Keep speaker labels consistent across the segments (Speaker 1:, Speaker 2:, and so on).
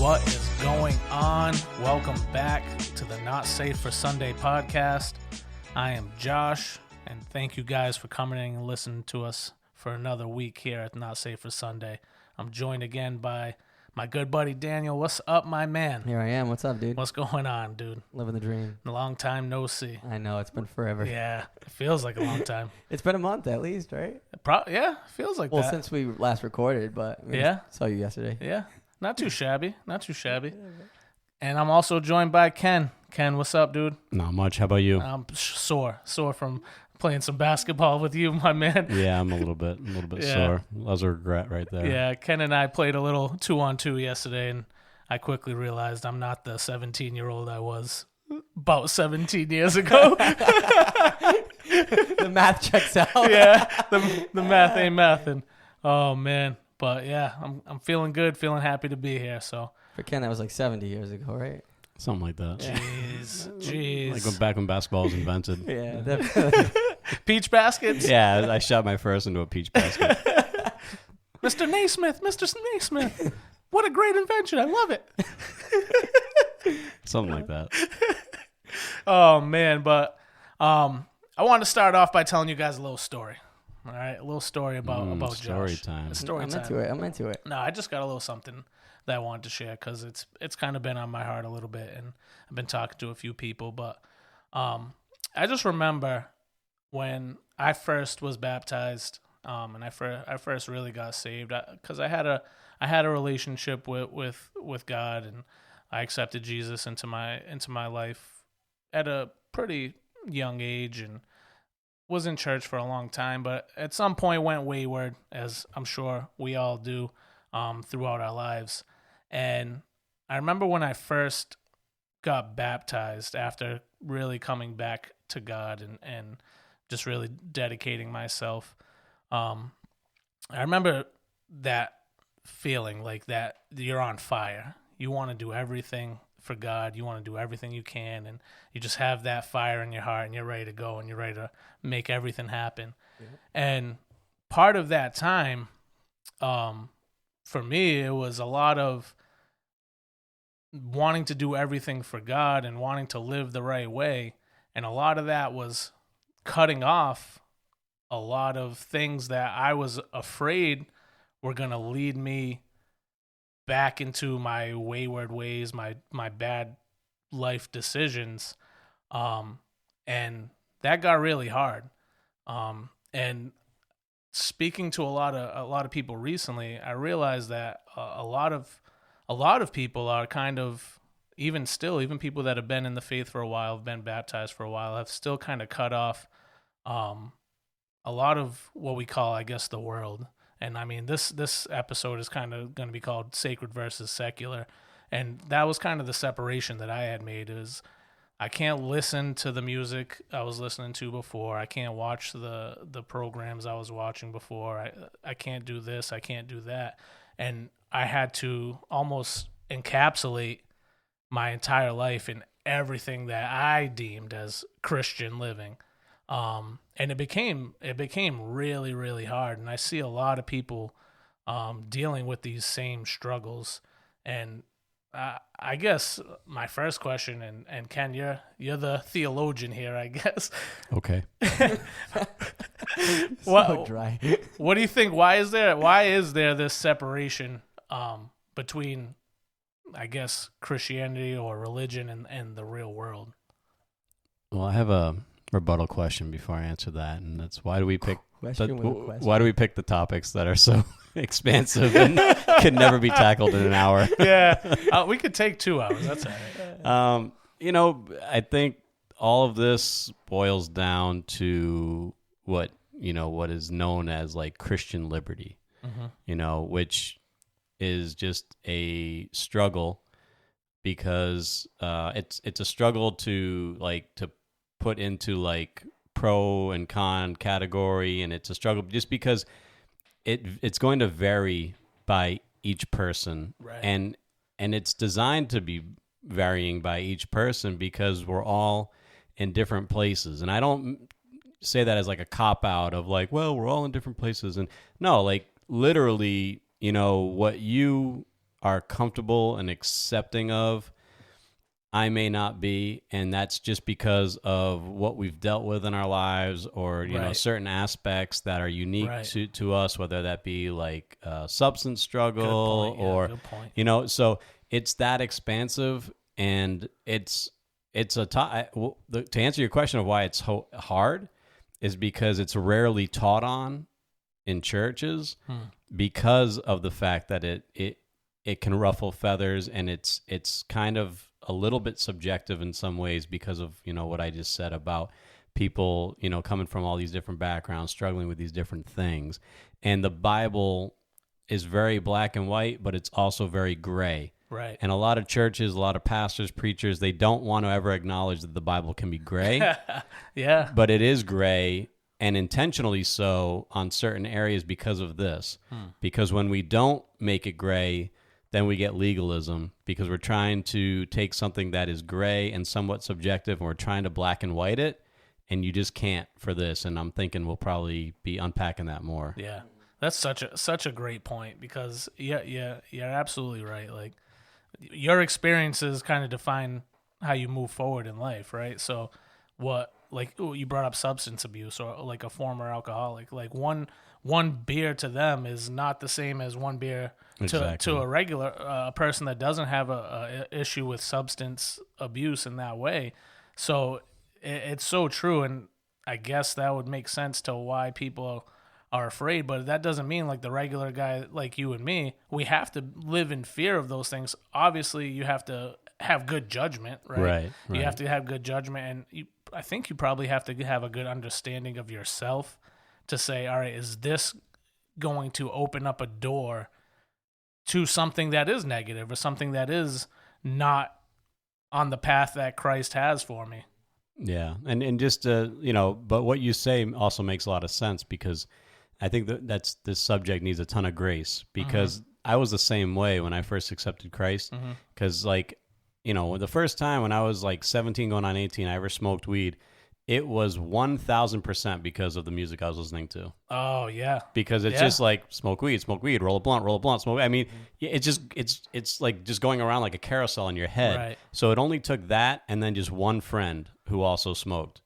Speaker 1: What is going on? Welcome back to the Not Safe for Sunday podcast. I am Josh, and thank you guys for coming in and listening to us for another week here at Not Safe for Sunday. I'm joined again by my good buddy Daniel. What's up, my man?
Speaker 2: Here I am. What's up, dude?
Speaker 1: What's going on, dude?
Speaker 2: Living the dream.
Speaker 1: A long time no see.
Speaker 2: I know, it's been forever.
Speaker 1: Yeah, it feels like a long time.
Speaker 2: It's been a month at least, right?
Speaker 1: Yeah, feels like
Speaker 2: Well,
Speaker 1: that.
Speaker 2: since we last recorded, but
Speaker 1: Yeah.
Speaker 2: saw you yesterday.
Speaker 1: Yeah, not too shabby. And I'm also joined by Ken. Ken, what's up, dude?
Speaker 3: Not much. How about you?
Speaker 1: I'm sore from playing some basketball with you, my man.
Speaker 3: Yeah, I'm a little bit
Speaker 1: Yeah.
Speaker 3: sore. That was a regret right there.
Speaker 1: Yeah, Ken and I played a little 2-on-2 yesterday, and I quickly realized I'm not the 17-year-old I was about 17 years ago.
Speaker 2: The math checks out.
Speaker 1: Yeah, the math ain't mathin'. Oh man, but yeah, I'm feeling good, feeling happy to be here. So
Speaker 2: For Ken, that was like 70 years ago, right?
Speaker 3: Something like that.
Speaker 1: jeez.
Speaker 3: Like back when basketball was invented.
Speaker 2: Yeah, definitely.
Speaker 1: Peach baskets.
Speaker 3: Yeah, I shot my first into a peach basket.
Speaker 1: Mr. Naismith, what a great invention! I love it.
Speaker 3: Something like that.
Speaker 1: Oh man, but I want to start off by telling you guys a little story. All right, a little story about
Speaker 3: story
Speaker 1: Josh.
Speaker 3: time.
Speaker 1: Story
Speaker 2: I'm
Speaker 1: time.
Speaker 2: into it.
Speaker 1: No, I just got a little something that I wanted to share because it's kind of been on my heart a little bit, and I've been talking to a few people. But I just remember when I first was baptized, and I first really got saved because I had a relationship with God, and I accepted Jesus into my life at a pretty young age, and was in church for a long time, but at some point went wayward, as I'm sure we all do throughout our lives. And I remember when I first got baptized after really coming back to God and just really dedicating myself. I remember that feeling like that you're on fire. You want to do everything for God. You want to do everything you can, and you just have that fire in your heart, and you're ready to go, and you're ready to make everything happen. Yeah. And part of that time, for me, it was a lot of wanting to do everything for God and wanting to live the right way, and a lot of that was cutting off a lot of things that I was afraid were going to lead me back into my wayward ways, my bad life decisions, and that got really hard. And speaking to a lot of people recently, I realized that a lot of people are kind of even people that have been in the faith for a while, have been baptized for a while, have still kind of cut off a lot of what we call, I guess, the world. And I mean, this episode is kind of going to be called Sacred versus Secular. And that was kind of the separation that I had made, is I can't listen to the music I was listening to before. I can't watch the programs I was watching before. I can't do this. I can't do that. And I had to almost encapsulate my entire life in everything that I deemed as Christian living. And it became really, really hard. And I see a lot of people dealing with these same struggles. And I guess my first question, and Ken, you're the theologian here, I guess.
Speaker 3: Okay.
Speaker 2: So dry.
Speaker 1: What do you think? Why is there this separation between, I guess, Christianity or religion and the real world?
Speaker 3: Well, I have a rebuttal question before I answer that, and that's why do we pick the topics that are so expansive and can never be tackled in an hour?
Speaker 1: Yeah, we could take 2 hours. That's all right.
Speaker 3: I think all of this boils down to what is known as like Christian liberty, which is just a struggle because it's a struggle to put into like pro and con category, and it's a struggle just because it's going to vary by each person,
Speaker 1: right.
Speaker 3: and it's designed to be varying by each person because we're all in different places. And I don't say that as like a cop out of like, well, we're all in different places. And no, like literally, what you are comfortable and accepting of, I may not be, and that's just because of what we've dealt with in our lives, or certain aspects that are unique to us, whether that be like substance struggle or so it's that expansive, and it's to answer your question of why it's hard is because it's rarely taught on in churches because of the fact that it can ruffle feathers, and it's kind of a little bit subjective in some ways because of, what I just said about people, coming from all these different backgrounds, struggling with these different things. And the Bible is very black and white, but it's also very gray.
Speaker 1: Right.
Speaker 3: And a lot of churches, a lot of pastors, preachers, they don't want to ever acknowledge that the Bible can be gray.
Speaker 1: Yeah.
Speaker 3: But it is gray, and intentionally so on certain areas because of this. Because when we don't make it gray, then we get legalism, because we're trying to take something that is gray and somewhat subjective, and we're trying to black and white it, and you just can't for this. And I'm thinking we'll probably be unpacking that more.
Speaker 1: Yeah, that's such a great point, because you're absolutely right. Like, your experiences kind of define how you move forward in life, right? So you brought up substance abuse, or like a former alcoholic. Like one beer to them is not the same as one beer to a regular person that doesn't have a issue with substance abuse in that way. So it's so true, and I guess that would make sense to why people are afraid. But that doesn't mean, like, the regular guy like you and me, we have to live in fear of those things. Obviously, you have to have good judgment, right?
Speaker 3: Right.
Speaker 1: You have to have good judgment, and I think you probably have to have a good understanding of yourself to say, all right, is this going to open up a door to something that is negative, or something that is not on the path that Christ has for me?
Speaker 3: Yeah. And just, but what you say also makes a lot of sense, because I think that this subject needs a ton of grace, because I was the same way when I first accepted Christ, because the first time when I was like 17 going on 18, I ever smoked weed, it was 1,000% because of the music I was listening to.
Speaker 1: Oh yeah.
Speaker 3: Because it's just like smoke weed, roll a blunt, smoke. I mean, it's like just going around like a carousel in your head.
Speaker 1: Right.
Speaker 3: So it only took that, and then just one friend who also smoked.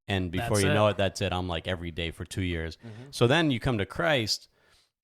Speaker 3: And before you know it, that's it. I'm like every day for 2 years. So then you come to Christ,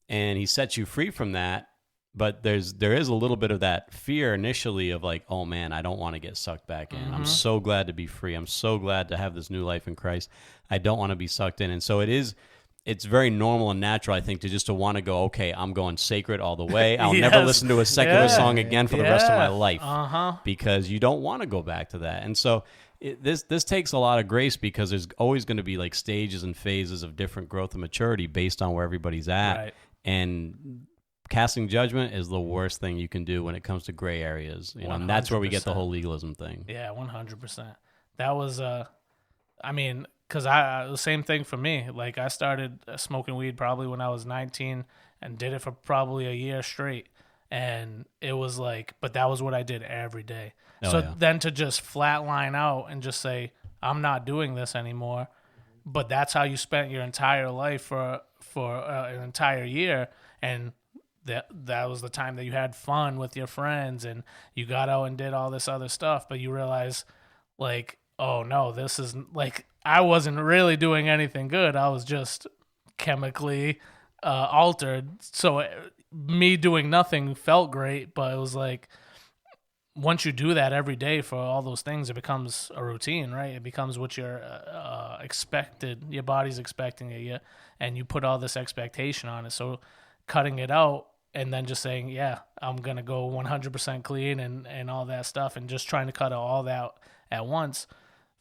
Speaker 3: and he sets you free from that. But there is a little bit of that fear initially of like, oh man, I don't want to get sucked back in. I'm so glad to be free. I'm so glad to have this new life in Christ. I don't want to be sucked in. And so it's very normal and natural, I think, to want to go, okay, I'm going sacred all the way. I'll never listen to a secular song again for the rest of my life, because you don't want to go back to that. And so this takes a lot of grace, because there's always going to be like stages and phases of different growth and maturity based on where everybody's at.
Speaker 1: Right.
Speaker 3: And casting judgment is the worst thing you can do when it comes to gray areas, and that's where we get the whole legalism thing.
Speaker 1: Yeah, 100%. That was, because the same thing for me. Like, I started smoking weed probably when I was 19, and did it for probably a year straight. And it was like, but that was what I did every day. Then to just flatline out and just say, I'm not doing this anymore. But that's how you spent your entire life for an entire year. And that was the time that you had fun with your friends, and you got out and did all this other stuff. But you realize, like, oh no, this is like, I wasn't really doing anything good. I was just chemically altered. So me doing nothing felt great, but it was like, once you do that every day for all those things, it becomes a routine, right? It becomes what you're expected. Your body's expecting it, and you put all this expectation on it. So cutting it out, and then just saying, yeah, I'm going to go 100% clean and all that stuff, and just trying to cut all that at once.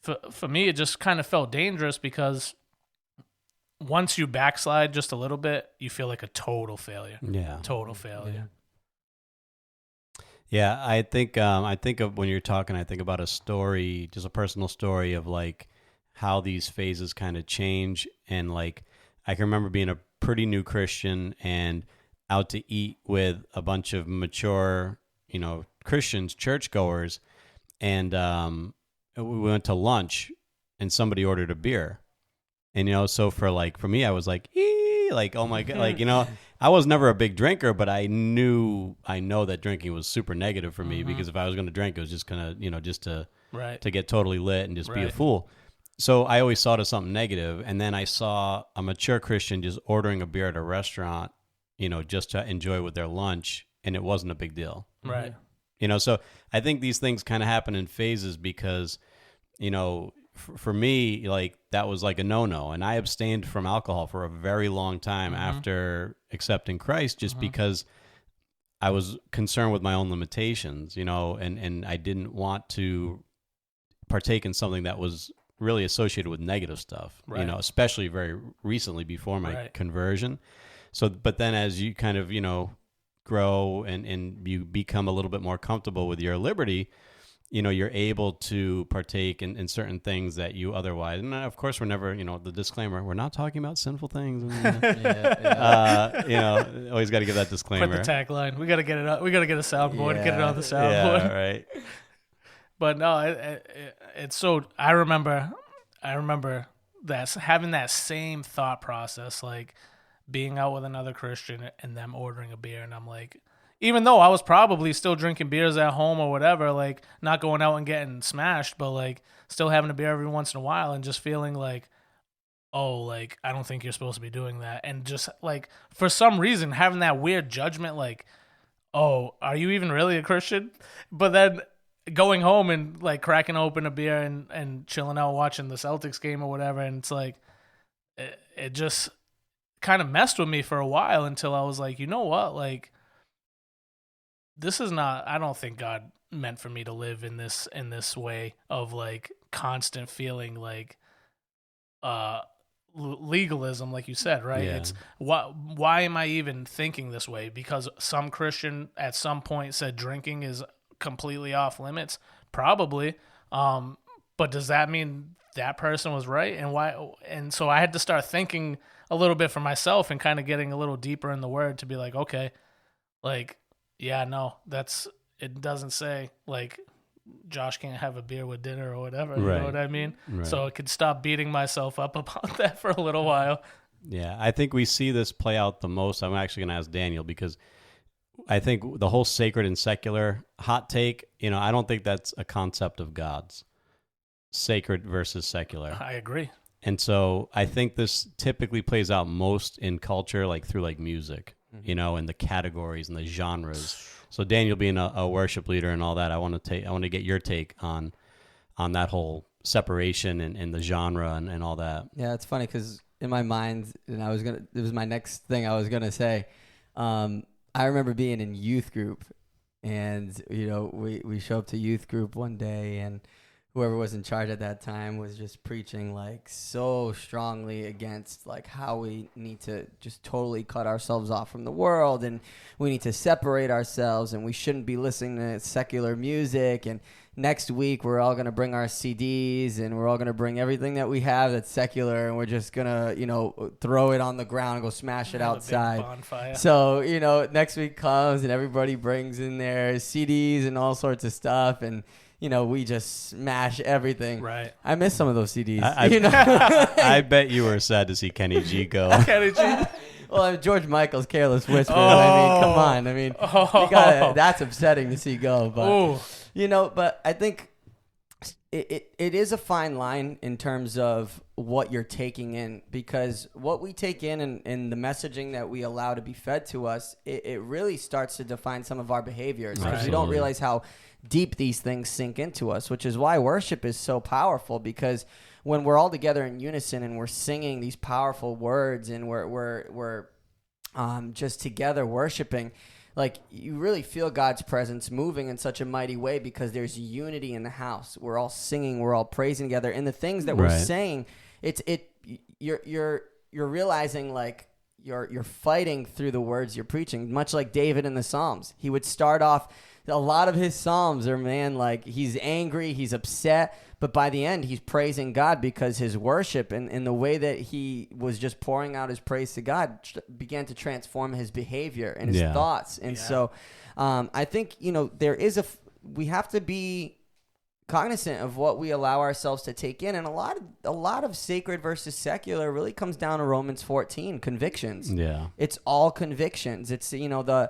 Speaker 1: For me, it just kind of felt dangerous, because once you backslide just a little bit, you feel like a total failure.
Speaker 3: Yeah.
Speaker 1: Total failure.
Speaker 3: Yeah, I think of, when you're talking, I think about a story, just a personal story of like how these phases kind of change. And like, I can remember being a pretty new Christian and out to eat with a bunch of mature, Christians, churchgoers, and we went to lunch, and somebody ordered a beer, and so for me, I was like, like, oh my god, like, I was never a big drinker, but I know that drinking was super negative for me because if I was going to drink, it was just going to, just to get totally lit and just be a fool. So I always saw it as something negative. And then I saw a mature Christian just ordering a beer at a restaurant, just to enjoy with their lunch. And it wasn't a big deal.
Speaker 1: Right.
Speaker 3: So I think these things kind of happen in phases because, for me, like that was like a no-no. And I abstained from alcohol for a very long time after accepting Christ just because I was concerned with my own limitations, and I didn't want to partake in something that was really associated with negative stuff, especially very recently before my conversion. So, but then as you kind of, grow and you become a little bit more comfortable with your liberty, you're able to partake in certain things that you otherwise, and of course we're never, the disclaimer, we're not talking about sinful things. Always got to give that disclaimer.
Speaker 1: Put the tagline. We got to get it up. We got to get a soundboard, get it on the soundboard.
Speaker 3: Yeah, right.
Speaker 1: But no, it's so, I remember that having that same thought process, like being out with another Christian and them ordering a beer, and I'm like, even though I was probably still drinking beers at home or whatever, like not going out and getting smashed, but like still having a beer every once in a while and just feeling like, oh, like I don't think you're supposed to be doing that. And just like for some reason having that weird judgment, like, oh, are you even really a Christian? But then going home and like cracking open a beer and chilling out watching the Celtics game or whatever. And it's like, it just kind of messed with me for a while until I was like, you know what? Like, this is not, I don't think God meant for me to live in this way of like constant feeling like legalism, like you said, right?
Speaker 3: Yeah.
Speaker 1: It's why am I even thinking this way? Because some Christian at some point said drinking is completely off limits, probably. But does that mean that person was right? And why? And so I had to start thinking a little bit for myself and kind of getting a little deeper in the word to be like, okay, like, yeah, no, it doesn't say like Josh can't have a beer with dinner or whatever. You know what I mean?
Speaker 3: Right.
Speaker 1: So I could stop beating myself up about that for a little while.
Speaker 3: Yeah, I think we see this play out the most. I'm actually going to ask Daniel because I think the whole sacred and secular hot take, I don't think that's a concept of God's. Sacred versus secular.
Speaker 1: I agree.
Speaker 3: And so I think this typically plays out most in culture, like through like music, and the categories and the genres. So Daniel being a worship leader and all that, I want to get your take on that whole separation and the genre and all that.
Speaker 2: Yeah, it's funny because in my mind, and it was my next thing I was gonna say. I remember being in youth group, and we show up to youth group one day, and whoever was in charge at that time was just preaching like so strongly against like how we need to just totally cut ourselves off from the world, and we need to separate ourselves, and we shouldn't be listening to secular music, and next week we're all going to bring our CDs and we're all going to bring everything that we have that's secular, and we're just going to throw it on the ground and go smash it outside. So next week comes and everybody brings in their CDs and all sorts of stuff, and we just smash everything.
Speaker 1: Right.
Speaker 2: I miss some of those CDs.
Speaker 3: I bet you were sad to see Kenny G go.
Speaker 1: Kenny G.
Speaker 2: Well, George Michael's Careless Whisper. I mean, come on. I mean, that's upsetting to see go. But, but I think it is a fine line in terms of what you're taking in, because what we take in and the messaging that we allow to be fed to us, it really starts to define some of our behaviors, because we don't realize how deep these things sink into us, which is why worship is so powerful, because when we're all together in unison and we're singing these powerful words and we're just together worshiping, like you really feel God's presence moving in such a mighty way, because there's unity in the house. We're all singing, we're all praising together, and the things that we're saying, you're realizing like you're fighting through the words you're preaching, much like David in the Psalms. He would start off, a lot of his Psalms are, like he's angry, he's upset, but by the end he's praising God, because his worship and the way that he was just pouring out his praise to God began to transform his behavior and his thoughts. And so I think, we have to be cognizant of what we allow ourselves to take in. And a lot of sacred versus secular really comes down to Romans 14, convictions.
Speaker 3: Yeah.
Speaker 2: It's all convictions. It's, the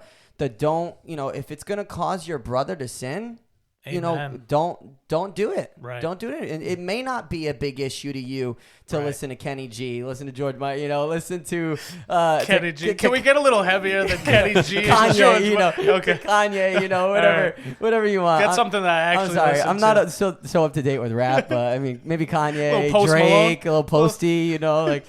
Speaker 2: don't, if it's going to cause your brother to sin,
Speaker 1: Amen.
Speaker 2: Don't do it.
Speaker 1: Right.
Speaker 2: Don't do it. And it may not be a big issue to you to listen to Kenny G, listen to George Mike, listen to
Speaker 1: Kenny G. Can we get a little heavier than Kenny G?
Speaker 2: Kanye,
Speaker 1: okay.
Speaker 2: Kanye, whatever you want.
Speaker 1: Get something that I actually
Speaker 2: I'm sorry,
Speaker 1: listen
Speaker 2: I'm not so up to date with rap, but I mean maybe Kanye, Drake,
Speaker 1: Malone.
Speaker 2: a little Posty, but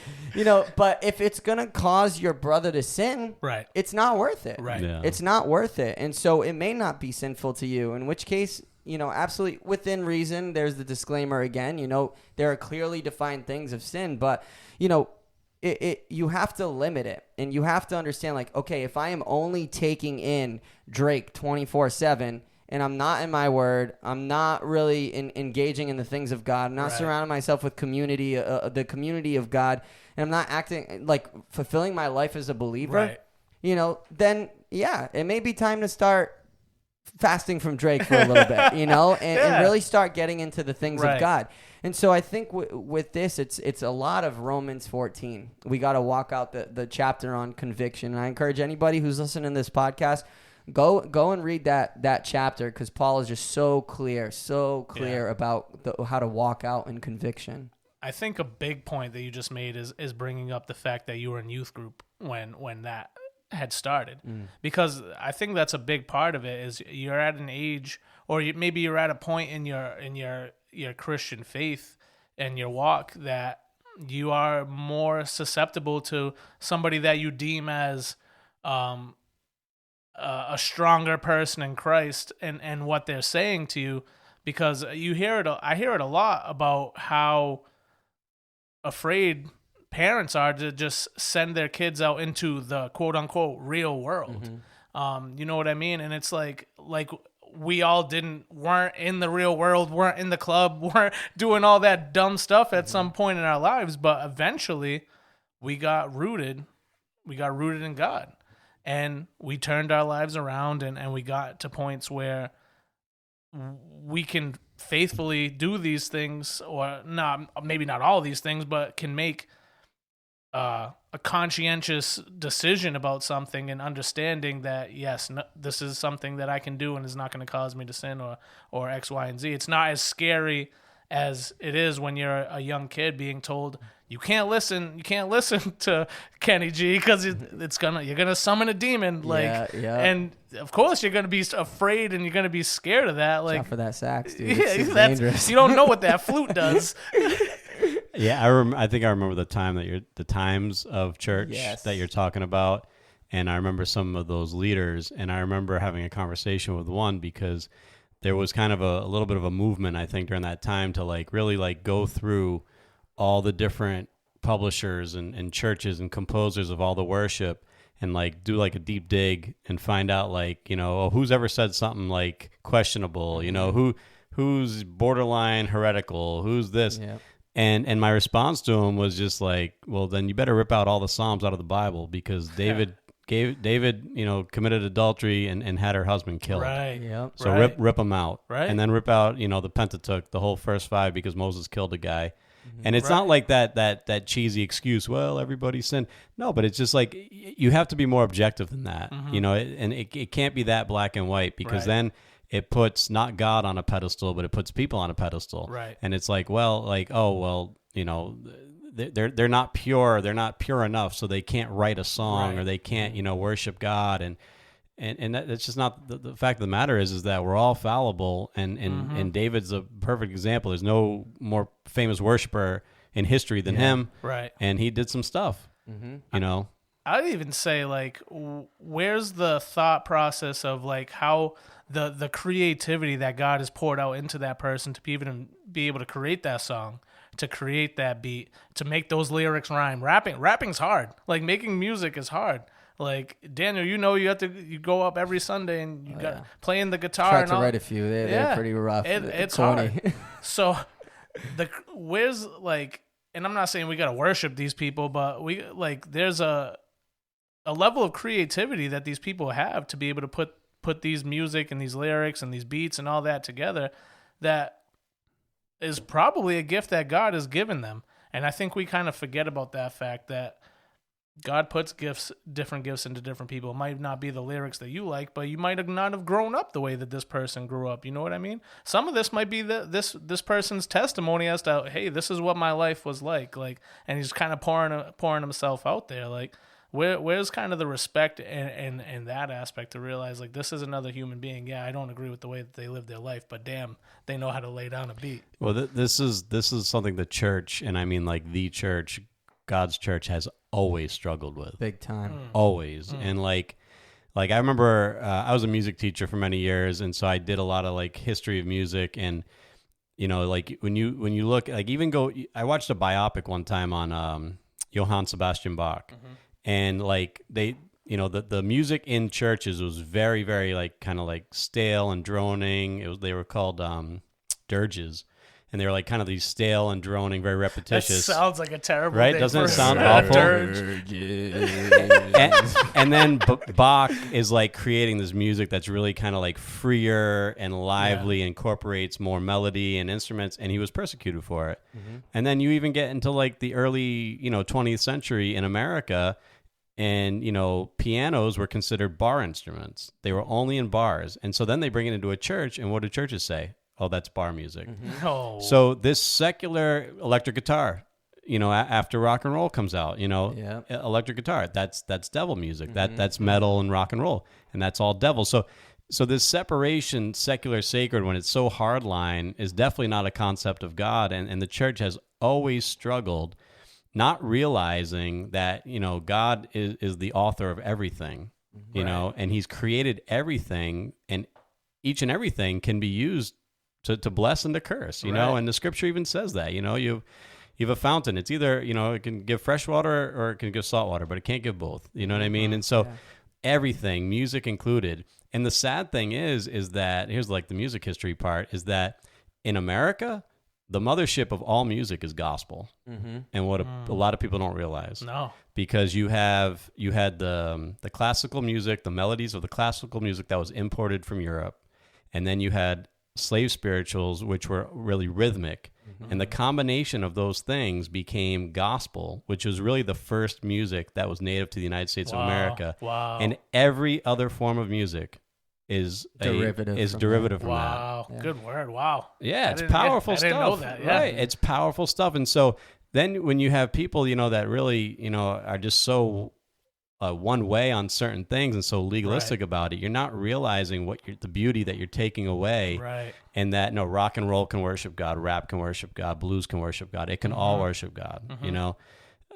Speaker 2: if it's gonna cause your brother to sin,
Speaker 1: right,
Speaker 2: it's not worth it.
Speaker 1: Right.
Speaker 3: Yeah.
Speaker 2: It's not worth it. And so it may not be sinful to you, in which case, absolutely within reason. There's the disclaimer again, there are clearly defined things of sin, but, you have to limit it, and you have to understand, like, okay, if I am only taking in Drake 24/7 and I'm not in my word, I'm not really engaging in the things of God, I'm not surrounding myself with community, the community of God, and I'm not acting like fulfilling my life as a believer, then yeah, it may be time to start fasting from Drake for a little bit, and really start getting into the things of God. And so I think with this, it's a lot of Romans 14. We got to walk out the chapter on conviction. And I encourage anybody who's listening to this podcast, go and read that chapter, because Paul is just so clear about how to walk out in conviction.
Speaker 1: I think a big point that you just made is bringing up the fact that you were in youth group when that had started, because I think that's a big part of it. Is you're at an age, or maybe you're at a point in your Christian faith and your walk that you are more susceptible to somebody that you deem as a stronger person in Christ and what they're saying to you, because I hear it a lot about how afraid parents are to just send their kids out into the quote unquote real world. You know what I mean? And it's like we all weren't in the real world, weren't in the club, weren't doing all that dumb stuff at some point in our lives, but eventually we got rooted in God, and we turned our lives around, and we got to points where we can faithfully do these things, or not, maybe not all these things, but can make a conscientious decision about something, and understanding that, yes, this is something that I can do and is not going to cause me to sin or X, Y, and Z. It's not as scary as it is when you're a young kid being told you can't listen to Kenny G because you're gonna summon a demon, and of course you're gonna be afraid and you're gonna be scared of that. Like,
Speaker 2: not for that sax, dude.
Speaker 1: Yeah,
Speaker 2: dangerous.
Speaker 1: You don't know what that flute does.
Speaker 3: Yeah, I think I remember the times of church that you're talking about, and I remember some of those leaders, and I remember having a conversation with one, because there was kind of a little bit of a movement, I think, during that time to really go through all the different publishers and churches and composers of all the worship, and do a deep dig and find out who's ever said something questionable, who's borderline heretical, who's this.
Speaker 2: Yeah.
Speaker 3: And my response to him was just well, then you better rip out all the Psalms out of the Bible, because David committed adultery and had her husband killed.
Speaker 1: Right.
Speaker 2: Yep.
Speaker 3: So rip them out.
Speaker 1: Right.
Speaker 3: And then rip out, the Pentateuch, the whole first 5, because Moses killed a guy. And it's not like that cheesy excuse, well, everybody sinned. No, but it's just you have to be more objective than that. And it can't be that black and white, because then it puts not God on a pedestal, but it puts people on a pedestal.
Speaker 1: Right.
Speaker 3: And it's they're not pure. They're not pure enough, so they can't write a song, or they can't, worship God. And that's just not the fact of the matter is that we're all fallible. And David's a perfect example. There's no more famous worshiper in history than him.
Speaker 1: Right.
Speaker 3: And he did some stuff,
Speaker 1: I'd even say, where's the thought process of how the creativity that God has poured out into that person to even be able to create that song, to create that beat, to make those lyrics rhyme. Rapping's hard. Making music is hard. Daniel, you go up every Sunday and you got playing the guitar.
Speaker 2: Tried to write a few. They're pretty rough.
Speaker 1: It's hard. So where's and I'm not saying we got to worship these people, but we there's a level of creativity that these people have to be able to put these music and these lyrics and these beats and all that together, that is probably a gift that God has given them. And I think we kind of forget about that fact that God puts different gifts into different people. It might not be the lyrics that you like, but you might not have grown up the way that this person grew up. You know what I mean? Some of this might be this person's testimony as to, hey, this is what my life was like, and he's kind of pouring himself out there. Like, where's kind of the respect and that aspect to realize, like, this is another human being. Yeah, I don't agree with the way that they live their life, but damn, they know how to lay down a beat.
Speaker 3: Well, this is something the church, and I mean like the church, God's church, has always struggled with.
Speaker 2: Big time.
Speaker 3: Always. And like I remember I was a music teacher for many years, and so I did a lot of like history of music, and you know, like when you look, like I watched a biopic one time on Johann Sebastian Bach. And like they, you know, the music in churches was very, very like kind of like stale and droning. They were called dirges, and they were like kind of these stale and droning, very repetitious.
Speaker 1: That sounds like a terrible
Speaker 3: right?
Speaker 1: name.
Speaker 3: Doesn't it sound awful? and then Bach is like creating this music that's really kind of like freer and lively, incorporates more melody and instruments, and he was persecuted for it. And then you even get into like the early, 20th century in America. And, pianos were considered bar instruments. They were only in bars. And so then they bring it into a church, and what do churches say? Oh, that's bar music.
Speaker 1: No.
Speaker 3: So this secular electric guitar, after rock and roll comes out, electric guitar, that's devil music. That's metal and rock and roll, and that's all devil. So this separation, secular, sacred, when it's so hardline, is definitely not a concept of God. And the church has always struggled, not realizing that, God is the author of everything, and he's created everything, and each and everything can be used to bless and to curse, know, and the scripture even says that, you have a fountain. It's either, it can give fresh water or it can give salt water, but it can't give both. You know what I mean? And so everything, music included. And the sad thing is that, here's like the music history part, is that in America, the mothership of all music is gospel, and what a lot of people don't realize.
Speaker 1: No,
Speaker 3: because you had the classical music, the melodies of the classical music that was imported from Europe, and then you had slave spirituals, which were really rhythmic, and the combination of those things became gospel, which was really the first music that was native to the United States of America.
Speaker 1: Wow!
Speaker 3: And every other form of music is derivative from that.
Speaker 1: Wow, good word. Wow.
Speaker 3: Yeah, it's powerful stuff. I didn't know that. Yeah. Right, it's powerful stuff. And so then when you have people, that really, are just so one way on certain things and so legalistic about it, you're not realizing the beauty that you're taking away.
Speaker 1: Right.
Speaker 3: And that rock and roll can worship God, rap can worship God, blues can worship God. It can all worship God.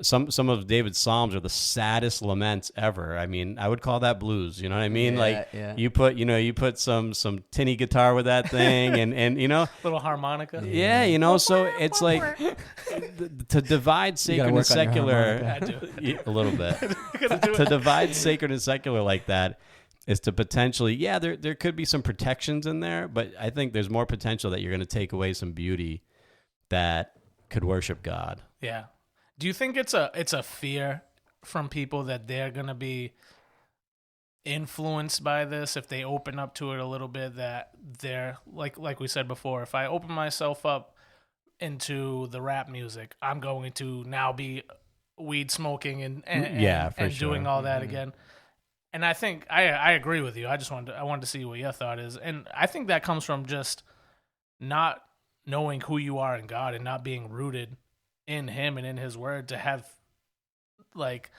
Speaker 3: Some of David's Psalms are the saddest laments ever. I mean, I would call that blues. You know what I mean? You put some tinny guitar with that thing, and
Speaker 1: little harmonica.
Speaker 3: Yeah, so it's like to divide sacred and secular a little bit. To divide sacred and secular like that is to potentially, there could be some protections in there, but I think there's more potential that you're going to take away some beauty that could worship God.
Speaker 1: Yeah. Do you think it's a fear from people that they're going to be influenced by this if they open up to it a little bit, that they're like we said before, if I open myself up into the rap music, I'm going to now be weed smoking and doing all that again. And I think I agree with you. I wanted to see what your thought is. And I think that comes from just not knowing who you are in God and not being rooted in him and in his word, to have like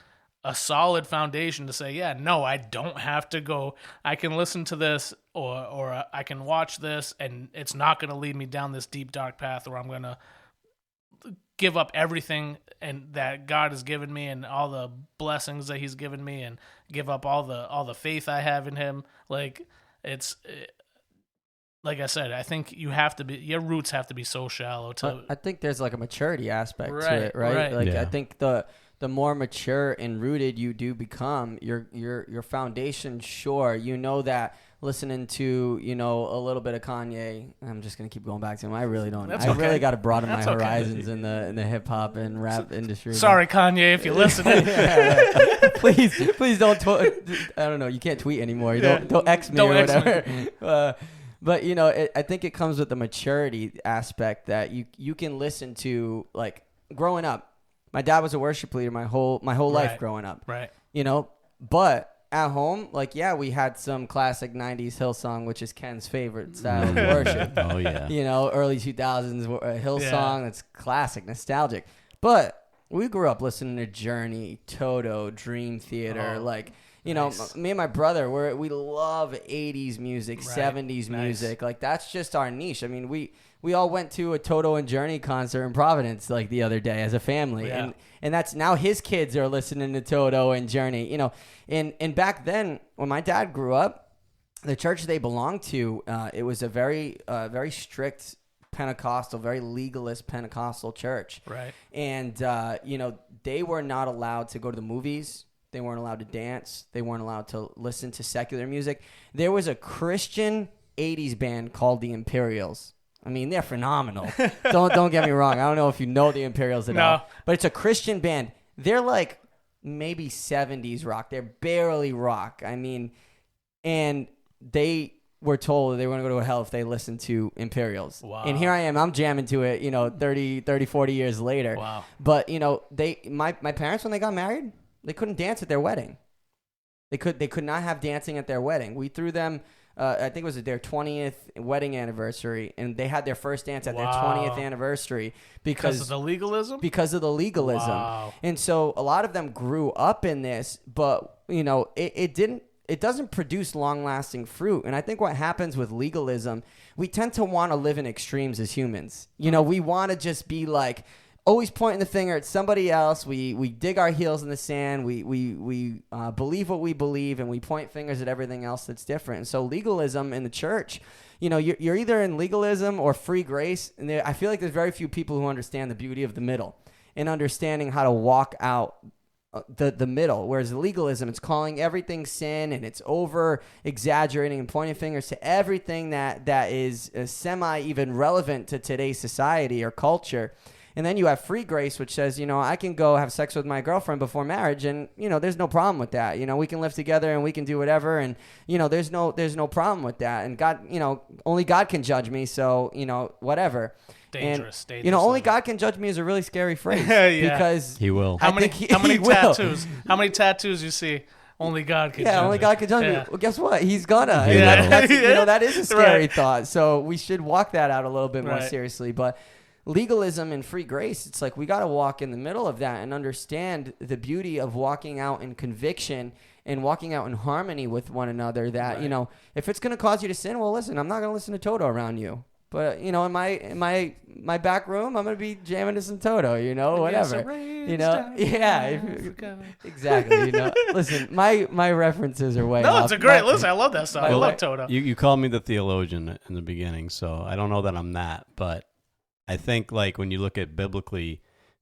Speaker 1: a solid foundation to say, I don't have to go. I can listen to this or I can watch this, and it's not going to lead me down this deep, dark path where I'm going to give up everything and that God has given me and all the blessings that he's given me, and give up all the faith I have in him. Like like I said, I think your roots have to be so shallow.
Speaker 2: I think there's like a maturity aspect to it, right? Like I think the more mature and rooted you do become, your foundation, sure, that listening to, a little bit of Kanye, I'm just going to keep going back to him. I really don't. Really got to broaden my horizons in the hip hop and rap industry.
Speaker 1: Sorry, Kanye, if you're listening.
Speaker 2: Please don't I don't know. You can't tweet anymore. Don't X me or whatever. But you know, I think it comes with the maturity aspect that you can listen to. Like growing up, my dad was a worship leader my whole life growing up.
Speaker 1: Right.
Speaker 2: You know, but at home, like, yeah, we had some classic 90s Hillsong, which is Ken's favorite style of worship.
Speaker 3: Oh, yeah.
Speaker 2: You know, early 2000s Hillsong, that's classic, nostalgic. But we grew up listening to Journey, Toto, Dream Theater. Like, you know, me and my brother, we love 80s music, 70s music. Like, that's just our niche. I mean, we all went to a Toto and Journey concert in Providence like the other day as a family.
Speaker 1: Yeah.
Speaker 2: And that's now his kids are listening to Toto and Journey, you know. And back then, when my dad grew up, the church they belonged to, it was a very strict Pentecostal, very legalist Pentecostal church.
Speaker 1: Right.
Speaker 2: And, you know, they were not allowed to go to the movies. They weren't allowed to dance. They weren't allowed to listen to secular music. There was a Christian 80s band called the Imperials. I mean, they're phenomenal. Don't get me wrong. I don't know if you know the Imperials at all, but it's a Christian band. They're like maybe 70s rock. They're barely rock. I mean, and they were told they were going to go to hell if they listened to Imperials.
Speaker 1: Wow.
Speaker 2: And here I am. I'm jamming to it, you know, 30, 40 years later.
Speaker 1: Wow.
Speaker 2: But, you know, my parents, when they got married, they couldn't dance at their wedding. They could not have dancing at their wedding. We threw them... I think it was their 20th wedding anniversary, and they had their first dance at their 20th anniversary because
Speaker 1: of the legalism?
Speaker 2: Because of the legalism.
Speaker 1: Wow.
Speaker 2: And so a lot of them grew up in this, but, you know, it doesn't produce long-lasting fruit. And I think what happens with legalism, we tend to want to live in extremes as humans. You know, we want to just be like... always pointing the finger at somebody else. We dig our heels in the sand. We believe what we believe, and we point fingers at everything else that's different. And so legalism in the church, you know, you're either in legalism or free grace. And I feel like there's very few people who understand the beauty of the middle and understanding how to walk out the middle. Whereas legalism, it's calling everything sin, and it's over exaggerating and pointing fingers to everything that is semi even relevant to today's society or culture. And then you have free grace, which says, you know, I can go have sex with my girlfriend before marriage, and, you know, there's no problem with that. You know, we can live together and we can do whatever, and, you know, there's no problem with that. And God, you know, only God can judge me, so, you know, whatever.
Speaker 1: Dangerous.
Speaker 2: You know, only God can judge me is a really scary phrase. Because
Speaker 3: He will.
Speaker 1: How many tattoos? How many tattoos you see? Only God can judge me.
Speaker 2: Only God can judge me. Well, guess what? He's gonna.
Speaker 1: Yeah.
Speaker 2: And that's, you know, that is a scary
Speaker 1: Right.
Speaker 2: thought. So we should walk that out a little bit more
Speaker 1: Right.
Speaker 2: seriously. But legalism and free grace, it's like we got to walk in the middle of that and understand the beauty of walking out in conviction and walking out in harmony with one another. That, you know, if it's going to cause you to sin, well, listen, I'm not going to listen to Toto around you. But, you know, in my back room, I'm going to be jamming to some Toto, you know, whatever. You know, exactly. You know, listen, my references are way
Speaker 1: No,
Speaker 2: off.
Speaker 1: it's a great listen. I love that song. I love Toto.
Speaker 3: You called me the theologian in the beginning, so I don't know that I'm that, but I think, like, when you look at biblically,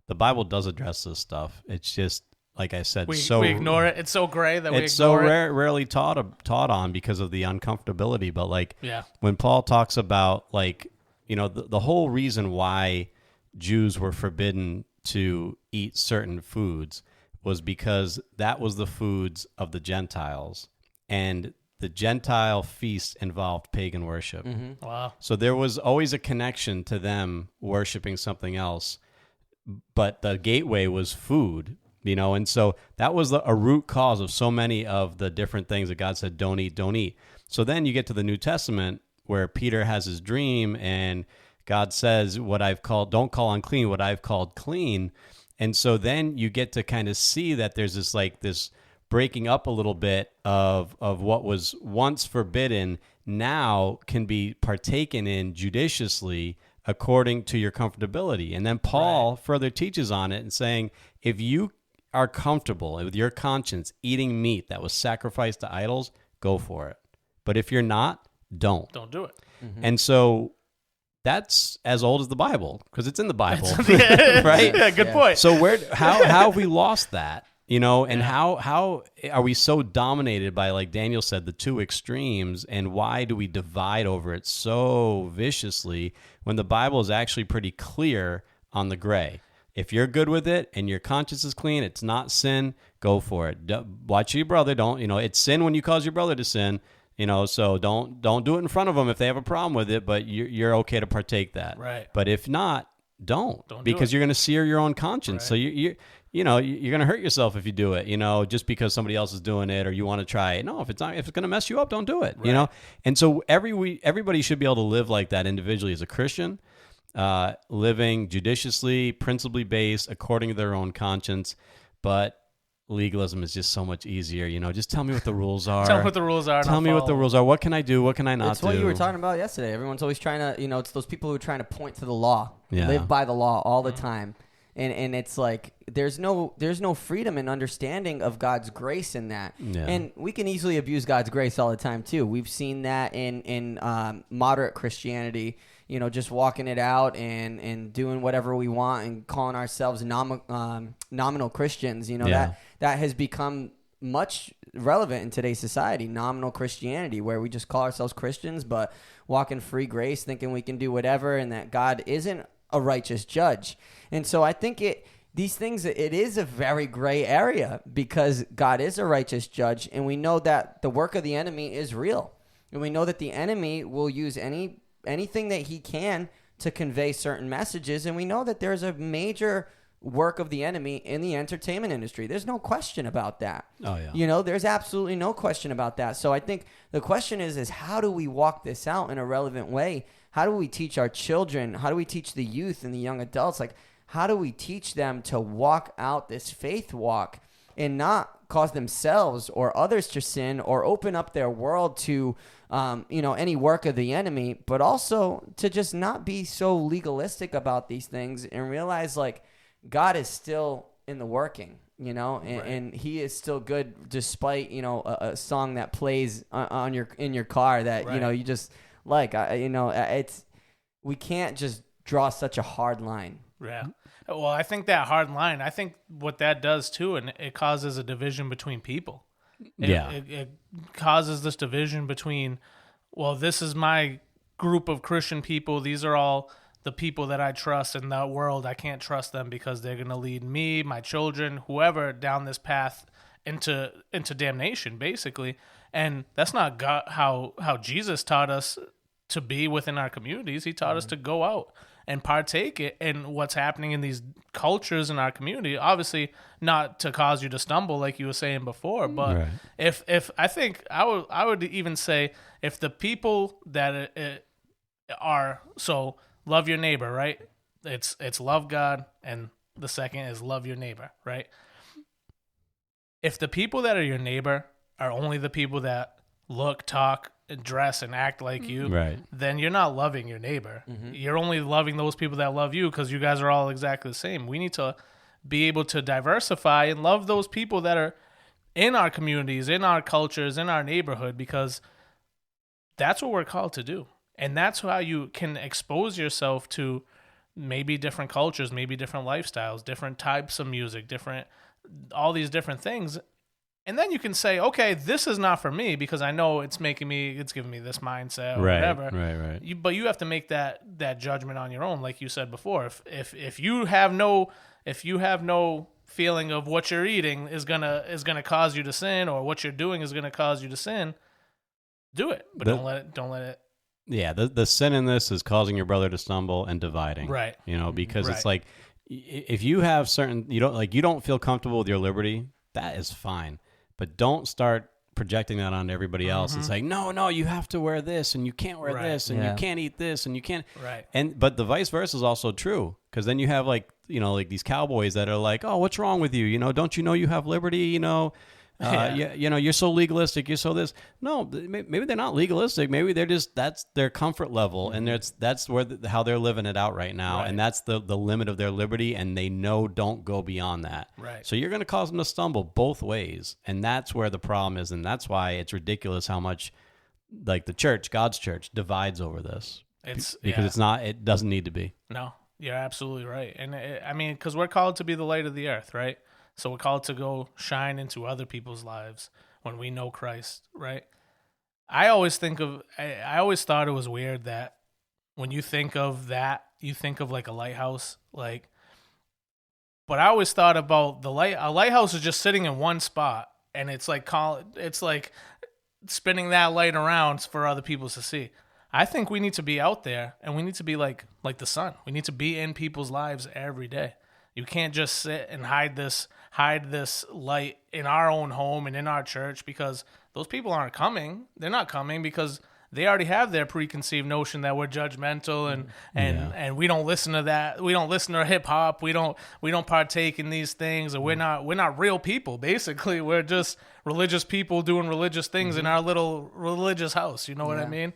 Speaker 3: the Bible does address this stuff. It's just, like I said,
Speaker 1: we ignore it. It's so gray that we ignore it.
Speaker 3: It's so rarely taught on because of the uncomfortability. But, like, when Paul talks about, like, you know, the whole reason why Jews were forbidden to eat certain foods was because that was the foods of the Gentiles. And the Gentile feast involved pagan worship.
Speaker 2: Mm-hmm.
Speaker 1: Wow.
Speaker 3: So there was always a connection to them worshiping something else, but the gateway was food, you know, and so that was a root cause of so many of the different things that God said, don't eat, don't eat. So then you get to the New Testament where Peter has his dream and God says, what I've called, don't call unclean, what I've called clean. And so then you get to kind of see that there's this breaking up a little bit of what was once forbidden now can be partaken in judiciously according to your comfortability. And then Paul further teaches on it and saying, if you are comfortable with your conscience eating meat that was sacrificed to idols, go for it. But if you're not, don't.
Speaker 1: Don't do it.
Speaker 2: Mm-hmm.
Speaker 3: And so that's as old as the Bible because it's in the Bible,
Speaker 1: right? Yeah, good point.
Speaker 3: So how have we lost that? You know, and how are we so dominated by, like Daniel said, the two extremes, and why do we divide over it so viciously when the Bible is actually pretty clear on the gray? If you're good with it and your conscience is clean, it's not sin, go for it. Watch your brother. Don't, you know, it's sin when you cause your brother to sin. So don't do it in front of them if they have a problem with it, but you're okay to partake that.
Speaker 1: Right.
Speaker 3: But if not, don't because you're going to sear your own conscience.
Speaker 1: Right.
Speaker 3: So you're going to hurt yourself if you do it, just because somebody else is doing it or you want to try it. No, if it's going to mess you up, don't do it,
Speaker 1: Right.
Speaker 3: And so everybody should be able to live like that individually as a Christian, living judiciously, principally based, according to their own conscience. But legalism is just so much easier. Just tell me what the rules are.
Speaker 1: Tell me what the rules are.
Speaker 3: Tell me what the rules are. What can I do? What can I not do?
Speaker 2: It's what you were talking about yesterday. Everyone's always trying to, it's those people who are trying to point to the law,
Speaker 3: Yeah.
Speaker 2: live by the law all the time. And it's like there's no freedom and understanding of God's grace in that.
Speaker 3: Yeah.
Speaker 2: And we can easily abuse God's grace all the time too. We've seen that in moderate Christianity, just walking it out and doing whatever we want and calling ourselves nominal Christians. That has become much relevant in today's society, nominal Christianity, where we just call ourselves Christians but walk in free grace, thinking we can do whatever and that God isn't a righteous judge. And so I think it is a very gray area because God is a righteous judge, and we know that the work of the enemy is real. And we know that the enemy will use anything that he can to convey certain messages, and we know that there's a major work of the enemy in the entertainment industry. There's no question about that.
Speaker 3: Oh yeah.
Speaker 2: There's absolutely no question about that. So I think the question is how do we walk this out in a relevant way? How do we teach our children? How do we teach the youth and the young adults? Like, how do we teach them to walk out this faith walk and not cause themselves or others to sin or open up their world to, any work of the enemy, but also to just not be so legalistic about these things and realize like God is still in the working, and he is still good despite, a song that plays in your car that, you just like, we can't just draw such a hard line.
Speaker 1: Yeah. Well, I think that hard line, I think what that does too, and it causes a division between people. It causes this division between, well, this is my group of Christian people. These are all the people that I trust in the world. I can't trust them because they're going to lead me, my children, whoever down this path into damnation, basically. And that's not God, how Jesus taught us to be within our communities. He taught us to go out and partake in what's happening in these cultures in our community. Obviously, not to cause you to stumble, like you were saying before. But
Speaker 3: Right.
Speaker 1: if I think I would even say if the people that are so love your neighbor, right? It's love God, and the second is love your neighbor, right? If the people that are your neighbor are only the people that look, talk, and dress, and act like you,
Speaker 3: Right.
Speaker 1: then you're not loving your neighbor. You're only loving those people that love you because you guys are all exactly the same. We need to be able to diversify and love those people that are in our communities, in our cultures, in our neighborhood, because that's what we're called to do. And that's how you can expose yourself to maybe different cultures, maybe different lifestyles, different types of music, all these different things. And then you can say, okay, this is not for me because I know it's giving me this mindset or whatever.
Speaker 3: Right.
Speaker 1: But you have to make that judgment on your own, like you said before. If you have no feeling of what you're eating is gonna cause you to sin, or what you're doing is gonna cause you to sin, do it. But don't let it.
Speaker 3: Yeah, the sin in this is causing your brother to stumble and dividing.
Speaker 1: Right.
Speaker 3: Because
Speaker 1: Right.
Speaker 3: it's like if you have you don't feel comfortable with your liberty, that is fine. But don't start projecting that on everybody else and saying, no, you have to wear this and you can't wear this and you can't eat this and you can't.
Speaker 1: Right.
Speaker 3: But the vice versa is also true, because then you have like these cowboys that are like, oh, what's wrong with you? Don't you know you have liberty? You're so legalistic. You're so this. No, maybe they're not legalistic. Maybe they're just, that's their comfort level, and that's where how they're living it out right now,
Speaker 1: Right.
Speaker 3: and that's the limit of their liberty, and they know don't go beyond that.
Speaker 1: Right.
Speaker 3: So you're going to cause them to stumble both ways, and that's where the problem is, and that's why it's ridiculous how much like the church, God's church, divides over this. It's not. It doesn't need to be.
Speaker 1: No, you're absolutely right. And because we're called to be the light of the earth, right? So we're called to go shine into other people's lives when we know Christ, right? I always thought it was weird that when you think of that, you think of like a lighthouse, but I always thought about a lighthouse is just sitting in one spot, and it's like spinning that light around for other people to see. I think we need to be out there, and we need to be like the sun. We need to be in people's lives every day. You can't just sit and hide this light in our own home and in our church, because those people aren't coming. They're not coming because they already have their preconceived notion that we're judgmental and we don't listen to that. We don't listen to hip hop. We don't partake in these things, and we're not real people. Basically, we're just religious people doing religious things in our little religious house. You know what I mean?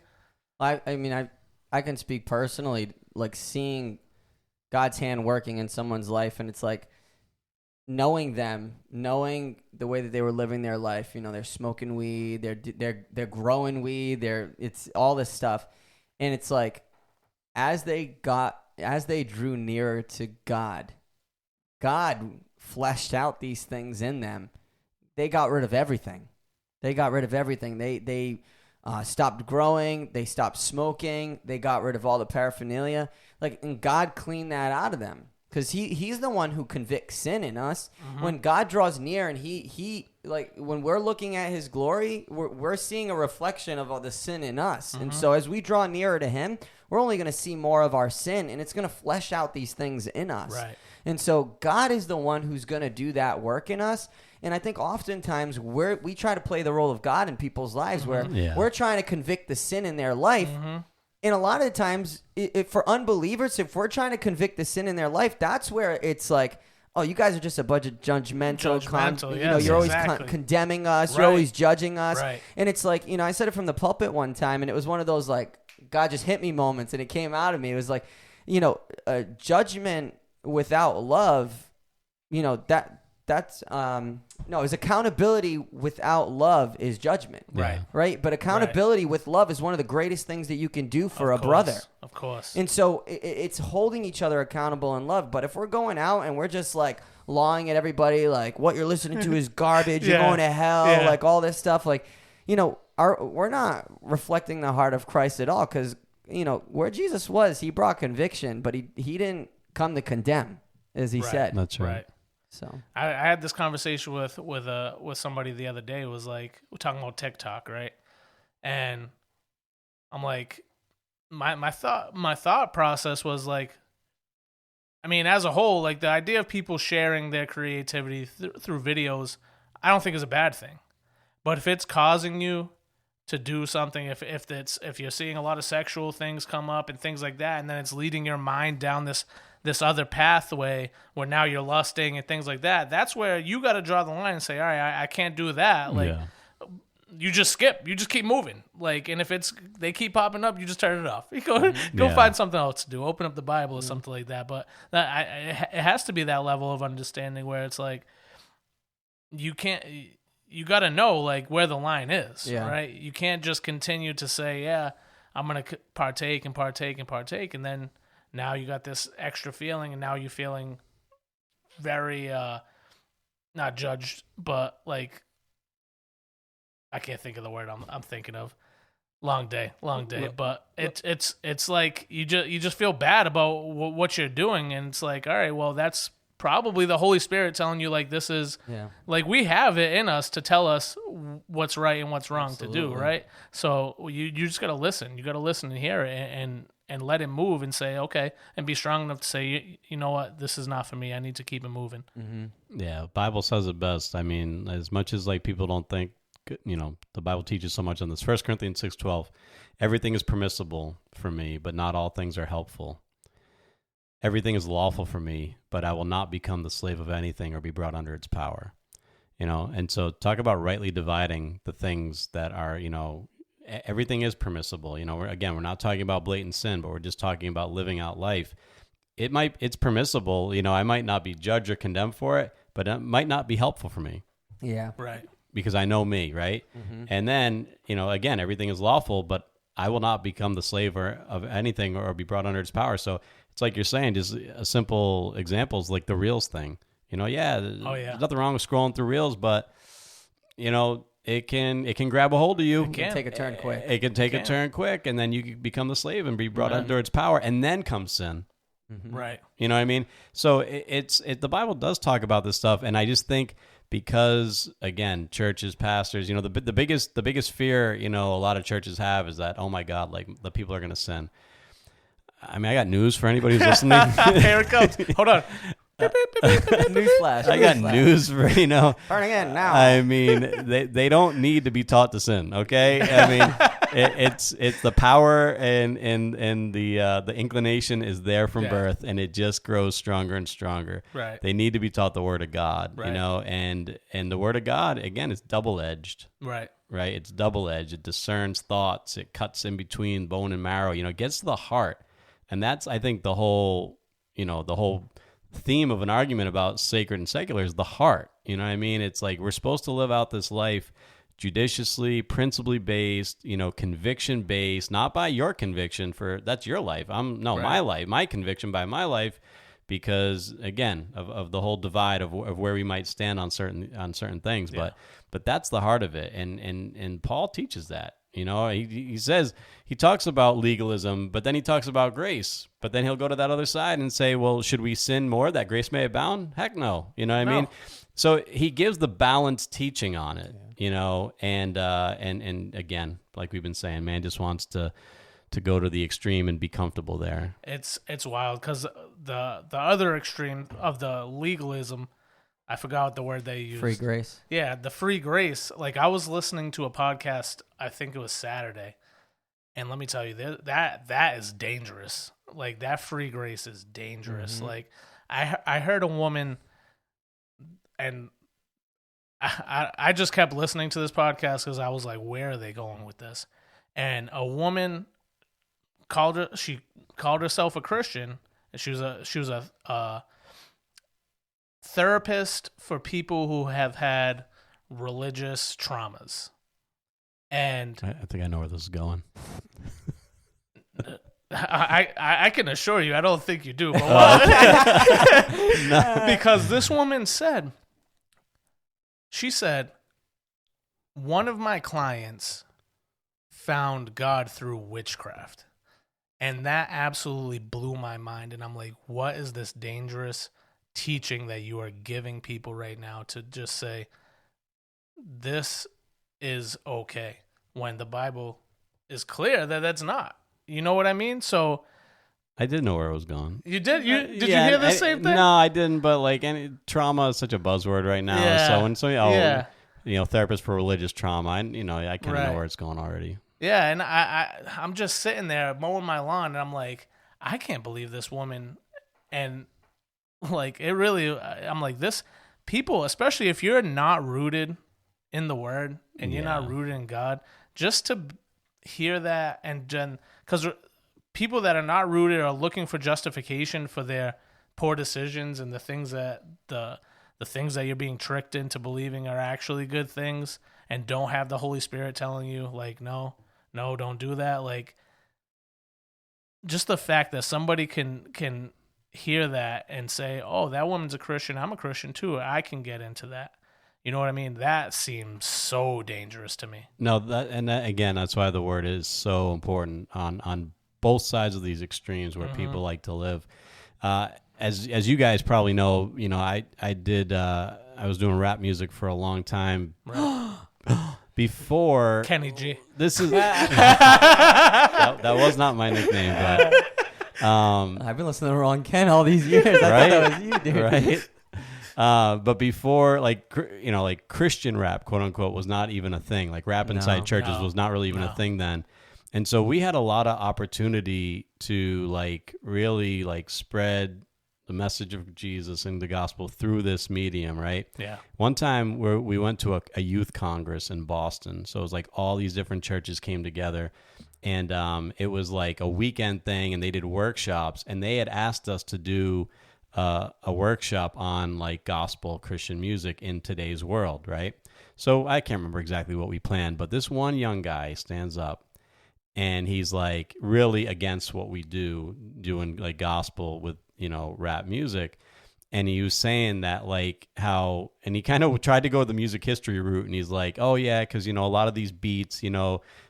Speaker 2: I mean, I can speak personally, like seeing God's hand working in someone's life, and it's like knowing them, knowing the way that they were living their life. You know, they're smoking weed, they're growing weed, it's all this stuff, and it's like as they drew nearer to God fleshed out these things in them. They got rid of everything. They stopped growing. They stopped smoking. They got rid of all the paraphernalia. Like, and God cleaned that out of them, because he's the one who convicts sin in us. When God draws near, and he like when we're looking at his glory, we're seeing a reflection of all the sin in us. And so as we draw nearer to him, we're only going to see more of our sin, and it's going to flesh out these things in us.
Speaker 1: Right.
Speaker 2: And so God is the one who's going to do that work in us. And I think oftentimes we try to play the role of God in people's lives, where we're trying to convict the sin in their life. And a lot of the times, for unbelievers, if we're trying to convict the sin in their life, that's where it's like, oh, you guys are just a bunch of judgmental, you're always condemning us, you're always judging us. Right. And it's like, I said it from the pulpit one time, and it was one of those like, God just hit me moments, and it came out of me. It was like, judgment without love, that's no, is accountability without love is judgment. Right. But accountability with love is one of the greatest things that you can do for a brother.
Speaker 1: Of course.
Speaker 2: And so it's holding each other accountable in love. But if we're going out and we're just like lawing at everybody, like what you're listening to is garbage, you're going to hell, like all this stuff, like, we're not reflecting the heart of Christ at all. Because, where Jesus was, he brought conviction, but he didn't come to condemn, as he said.
Speaker 3: That's right.
Speaker 2: So
Speaker 1: I had this conversation with somebody the other day. It was like, we're talking about TikTok, right? And I'm like, my thought process was like, I mean, as a whole, like the idea of people sharing their creativity through videos, I don't think is a bad thing. But if it's causing you to do something, if you're seeing a lot of sexual things come up and things like that, and then it's leading your mind down this other pathway where now you're lusting and things like that, that's where you got to draw the line and say, all right, I can't do that. Like, you just skip, you just keep moving. Like, and if they keep popping up, you just turn it off. You go find something else to do. Open up the Bible or something like that. But it has to be that level of understanding where it's like, you got to know like where the line is, right? You can't just continue to say, I'm going to partake and partake and partake, and then now you got this extra feeling, and now you're feeling very not judged, but like, I can't think of the word I'm thinking of. Long day. But it's like you just feel bad about what you're doing, and it's like, all right, well, that's probably the Holy Spirit telling you like this is like, we have it in us to tell us what's right and what's wrong to do, right? So you just gotta listen. You gotta listen and hear it, and let it move, and say, okay, and be strong enough to say, you know what, this is not for me. I need to keep it moving.
Speaker 3: Yeah, Bible says it best. I mean, as much as like people don't think, the Bible teaches so much on this. 1 Corinthians 6:12, everything is permissible for me, but not all things are helpful. Everything is lawful for me, but I will not become the slave of anything or be brought under its power. And so talk about rightly dividing the things that are, everything is permissible. We're not talking about blatant sin, but we're just talking about living out life. It's permissible. I might not be judged or condemned for it, but it might not be helpful for me.
Speaker 2: Yeah.
Speaker 1: Right.
Speaker 3: Because I know me, right? And then, again, everything is lawful, but I will not become the slave of anything or be brought under its power. So it's like you're saying, just a simple example is like the Reels thing. There's nothing wrong with scrolling through Reels, but, it can grab a hold of you.
Speaker 2: It can take a turn quick.
Speaker 3: It can take a turn quick, and then you become the slave and be brought under its power, and then comes sin.
Speaker 1: Right.
Speaker 3: You know what I mean? So the Bible does talk about this stuff, and I just think because again, churches, pastors, the biggest fear, a lot of churches have is that, oh my God, like the people are going to sin. I mean, I got news for anybody who's listening.
Speaker 1: Here it comes. Hold on.
Speaker 2: Newsflash.
Speaker 3: I got news for
Speaker 2: Burning in now.
Speaker 3: I mean, they don't need to be taught to sin. Okay, I mean, it's the power and the inclination is there from birth, and it just grows stronger and stronger.
Speaker 1: Right.
Speaker 3: They need to be taught the Word of God.
Speaker 1: Right.
Speaker 3: And the Word of God again is double edged.
Speaker 1: Right.
Speaker 3: Right. It's double edged. It discerns thoughts. It cuts in between bone and marrow. It gets to the heart, and that's I think the whole theme of an argument about sacred and secular is the heart. You know what I mean? It's like we're supposed to live out this life judiciously, principally based, conviction based, not by your conviction for that's your life. My life, my conviction by my life, because again, of the whole divide of where we might stand on certain things. Yeah. But that's the heart of it. And Paul teaches that. He says, he talks about legalism, but then he talks about grace. But then he'll go to that other side and say, well, should we sin more that grace may abound? Heck no. You know what I mean? So he gives the balanced teaching on it, and again, like we've been saying, man just wants to go to the extreme and be comfortable there.
Speaker 1: It's wild because the other extreme of the legalism, I forgot what the word they used.
Speaker 2: Free grace.
Speaker 1: Yeah, the free grace. Like I was listening to a podcast, I think it was Saturday, and let me tell you that is dangerous. Like that free grace is dangerous. Mm-hmm. Like I heard a woman, and I just kept listening to this podcast because I was like, where are they going with this? And a woman called herself a Christian. And she was a therapist for people who have had religious traumas. And
Speaker 3: I think I know where this is going.
Speaker 1: I can assure you, I don't think you do. But
Speaker 3: No.
Speaker 1: Because this woman said, one of my clients found God through witchcraft. And that absolutely blew my mind. And I'm like, what is this dangerous teaching that you are giving people right now to just say, this is okay, when the Bible is clear that that's not. You know what I mean? So
Speaker 3: I didn't know where it was going.
Speaker 1: You did? Did you hear the same thing?
Speaker 3: No, I didn't. But like, trauma is such a buzzword right now.
Speaker 1: Yeah.
Speaker 3: So when somebody, therapist for religious trauma, I kind of know where it's going already.
Speaker 1: Yeah, and I'm just sitting there mowing my lawn, and I'm like, I can't believe this woman, and like it really, I'm like, this people, especially if you're not rooted in the Word and you're not rooted in God, just to hear that, and then because people that are not rooted are looking for justification for their poor decisions and the things that the things that you're being tricked into believing are actually good things, and don't have the Holy Spirit telling you like, no, don't do that. Like, just the fact that somebody can hear that and say, oh, that woman's a Christian, I'm a Christian too, I can get into that. You know what I mean? That seems so dangerous to me. No,
Speaker 3: again, that's why the Word is so important on both sides of these extremes where people like to live. As you guys probably know, I was doing rap music for a long time. Right. Before
Speaker 1: Kenny G.
Speaker 3: This is that was not my nickname, but
Speaker 2: I've been listening to the wrong Ken all these years. I thought that was you, dude.
Speaker 3: Right? But before, like Christian rap, quote unquote, was not even a thing. Like rap inside churches was not really even a thing then. And so we had a lot of opportunity to like really like spread the message of Jesus and the gospel through this medium, right?
Speaker 1: Yeah.
Speaker 3: One time we went to a youth congress in Boston. So it was like all these different churches came together, and it was like a weekend thing, and they did workshops, and they had asked us to do a workshop on like gospel Christian music in today's world, right? So I can't remember exactly what we planned, but this one young guy stands up and he's like really against what we doing like gospel with, rap music. And he was saying that like how, and he kind of tried to go the music history route, and he's like, oh yeah, because, a lot of these beats,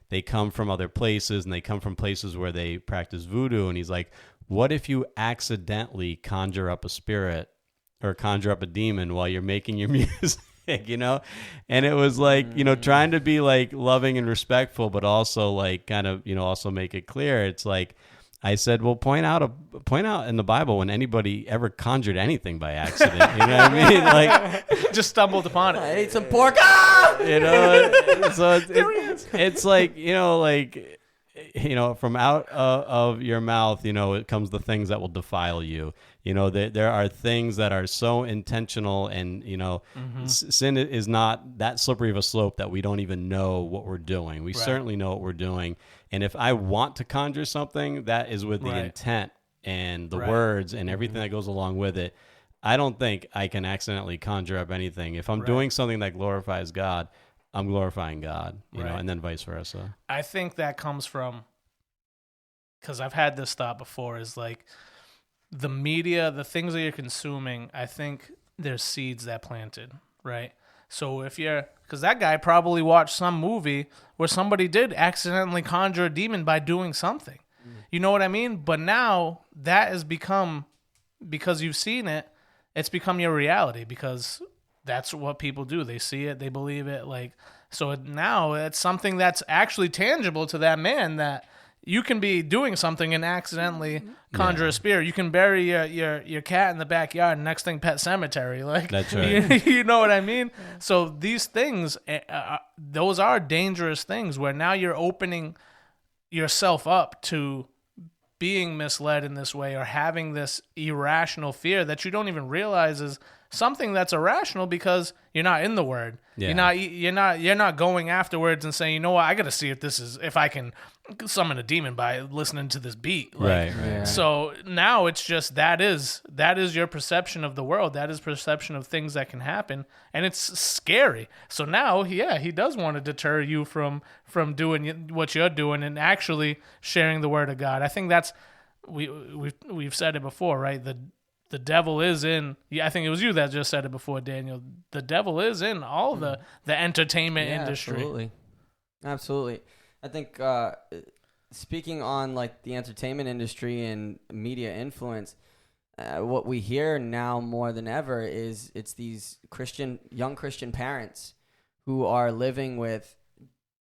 Speaker 3: they come from other places, and they come from places where they practice voodoo. And he's like, what if you accidentally conjure up a spirit or conjure up a demon while you're making your music? pig, and it was like, trying to be like loving and respectful, but also like kind of, also make it clear. It's like, I said, well, point out in the Bible when anybody ever conjured anything by accident. You know what I mean? Like,
Speaker 1: just stumbled upon it.
Speaker 2: I ate some pork. Ah!
Speaker 3: So it's like, from out of your mouth, it comes the things that will defile you. There are things that are so intentional, and sin is not that slippery of a slope that we don't even know what we're doing. We certainly know what we're doing. And if I want to conjure something, that is with the intent and the words and everything that goes along with it. I don't think I can accidentally conjure up anything. If I'm doing something that glorifies God, I'm glorifying God, and then vice versa.
Speaker 1: I think that comes from, because I've had this thought before, is like the media, the things that you're consuming, I think there's seeds that planted, right? So because that guy probably watched some movie where somebody did accidentally conjure a demon by doing something. You know what I mean? But now that has become, because you've seen it, it's become your reality, because that's what people do. They see it, they believe it. Like, so now it's something that's actually tangible to that man, that you can be doing something and accidentally conjure a spirit. You can bury your cat in the backyard, and next thing, Pet Cemetery. Like,
Speaker 3: that's right.
Speaker 1: You know what I mean? So these things, those are dangerous things, where now you're opening yourself up to being misled in this way, or having this irrational fear that you don't even realize is something that's irrational, because you're not in the Word. Yeah. You're not going afterwards and saying, you know what, I got to see if I can summon a demon by listening to this beat. Like, right. So now it's just that is your perception of the world. That is perception of things that can happen, and it's scary. So now, he does want to deter you from doing what you're doing and actually sharing the Word of God. I think that's we've said it before, right? The devil is in. I think it was you that just said it before, Daniel. The devil is in all the entertainment industry.
Speaker 2: Absolutely. I think speaking on like the entertainment industry and media influence, what we hear now more than ever is it's these young Christian parents who are living with,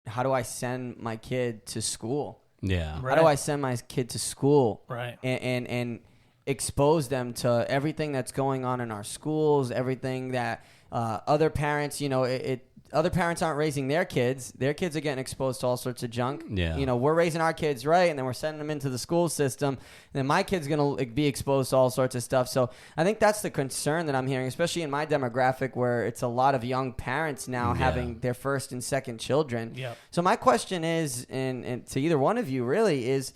Speaker 2: how do I send my kid to school?
Speaker 3: Yeah.
Speaker 2: Right. How do I send my kid to school?
Speaker 1: Right.
Speaker 2: And expose them to everything that's going on in our schools, everything that other parents, other parents aren't raising their kids. Their kids are getting exposed to all sorts of junk.
Speaker 3: Yeah.
Speaker 2: We're raising our kids right, and then we're sending them into the school system, and then my kid's going to be exposed to all sorts of stuff. So I think that's the concern that I'm hearing, especially in my demographic, where it's a lot of young parents now having their first and second children.
Speaker 1: Yep.
Speaker 2: So my question is, and to either one of you really, is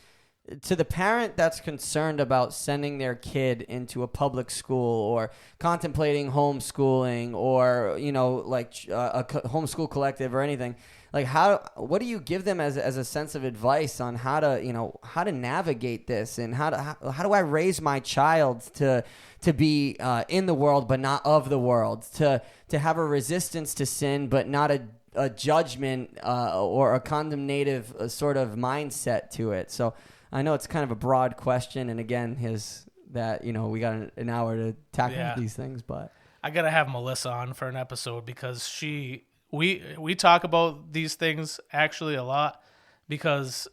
Speaker 2: to the parent that's concerned about sending their kid into a public school or contemplating homeschooling or, a homeschool collective or anything, like what do you give them as a sense of advice on how to navigate this, and how do I raise my child to be in the world but not of the world, to have a resistance to sin but not a judgment or a condemnative sort of mindset to it? So I know it's kind of a broad question, and again, we got an hour to tackle these things, but
Speaker 1: I gotta have Melissa on for an episode, because we talk about these things actually a lot, because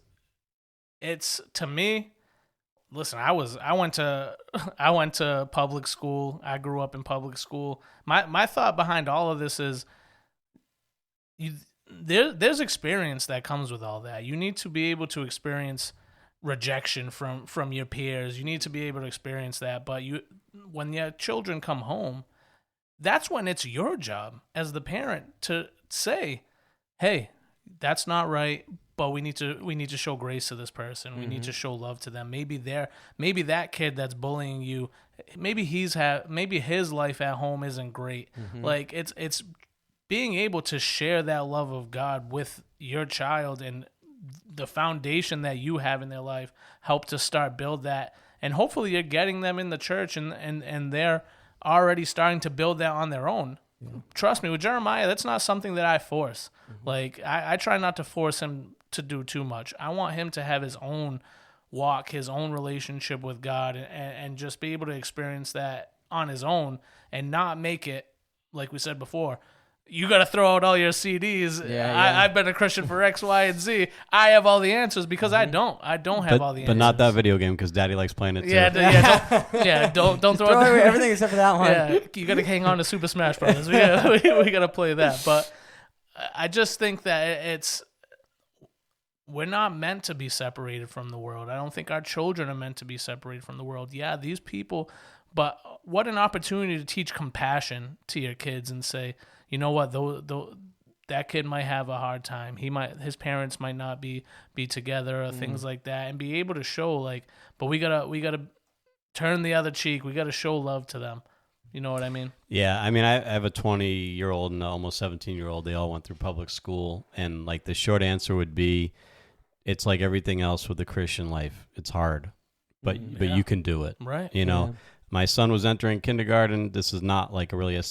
Speaker 1: it's, to me, listen, I went to public school. I grew up in public school. My thought behind all of this is there's experience that comes with all that. You need to be able to experience rejection from your peers. You need to be able to experience that. But when your children come home, that's when it's your job as the parent to say, hey, that's not right, but we need to show grace to this person. We need to show love to them. Maybe that kid that's bullying you, maybe his life at home isn't great. Like, it's being able to share that love of God with your child, and the foundation that you have in their life, help to start build that. And hopefully you're getting them in the church, and they're already starting to build that on their own. Yeah. Trust me, with Jeremiah, that's not something that I force. Like, I try not to force him to do too much. I want him to have his own walk, his own relationship with God, and just be able to experience that on his own, and not make it, like we said before, you got to throw out all your CDs.
Speaker 2: Yeah.
Speaker 1: I've been a Christian for X, Y, and Z. I have all the answers because I don't have all the answers.
Speaker 3: But not that video game because Daddy likes playing it too.
Speaker 1: Don't throw
Speaker 2: away everything except for that one.
Speaker 1: Yeah, you got to hang on to Super Smash Brothers. We got to play that. But I just think that we're not meant to be separated from the world. I don't think our children are meant to be separated from the world. Yeah, these people, but what an opportunity to teach compassion to your kids and say, you know what, that kid might have a hard time. His parents might not be together or things like that, and be able to show like, but we gotta turn the other cheek. We gotta show love to them. You know what I mean? Yeah,
Speaker 3: I mean, I have a 20-year-old and an almost 17-year-old. They all went through public school, and like the short answer would be, it's like everything else with the Christian life. It's hard, but you can do it,
Speaker 1: right?
Speaker 3: You know. Yeah. My son was entering kindergarten. This is not like a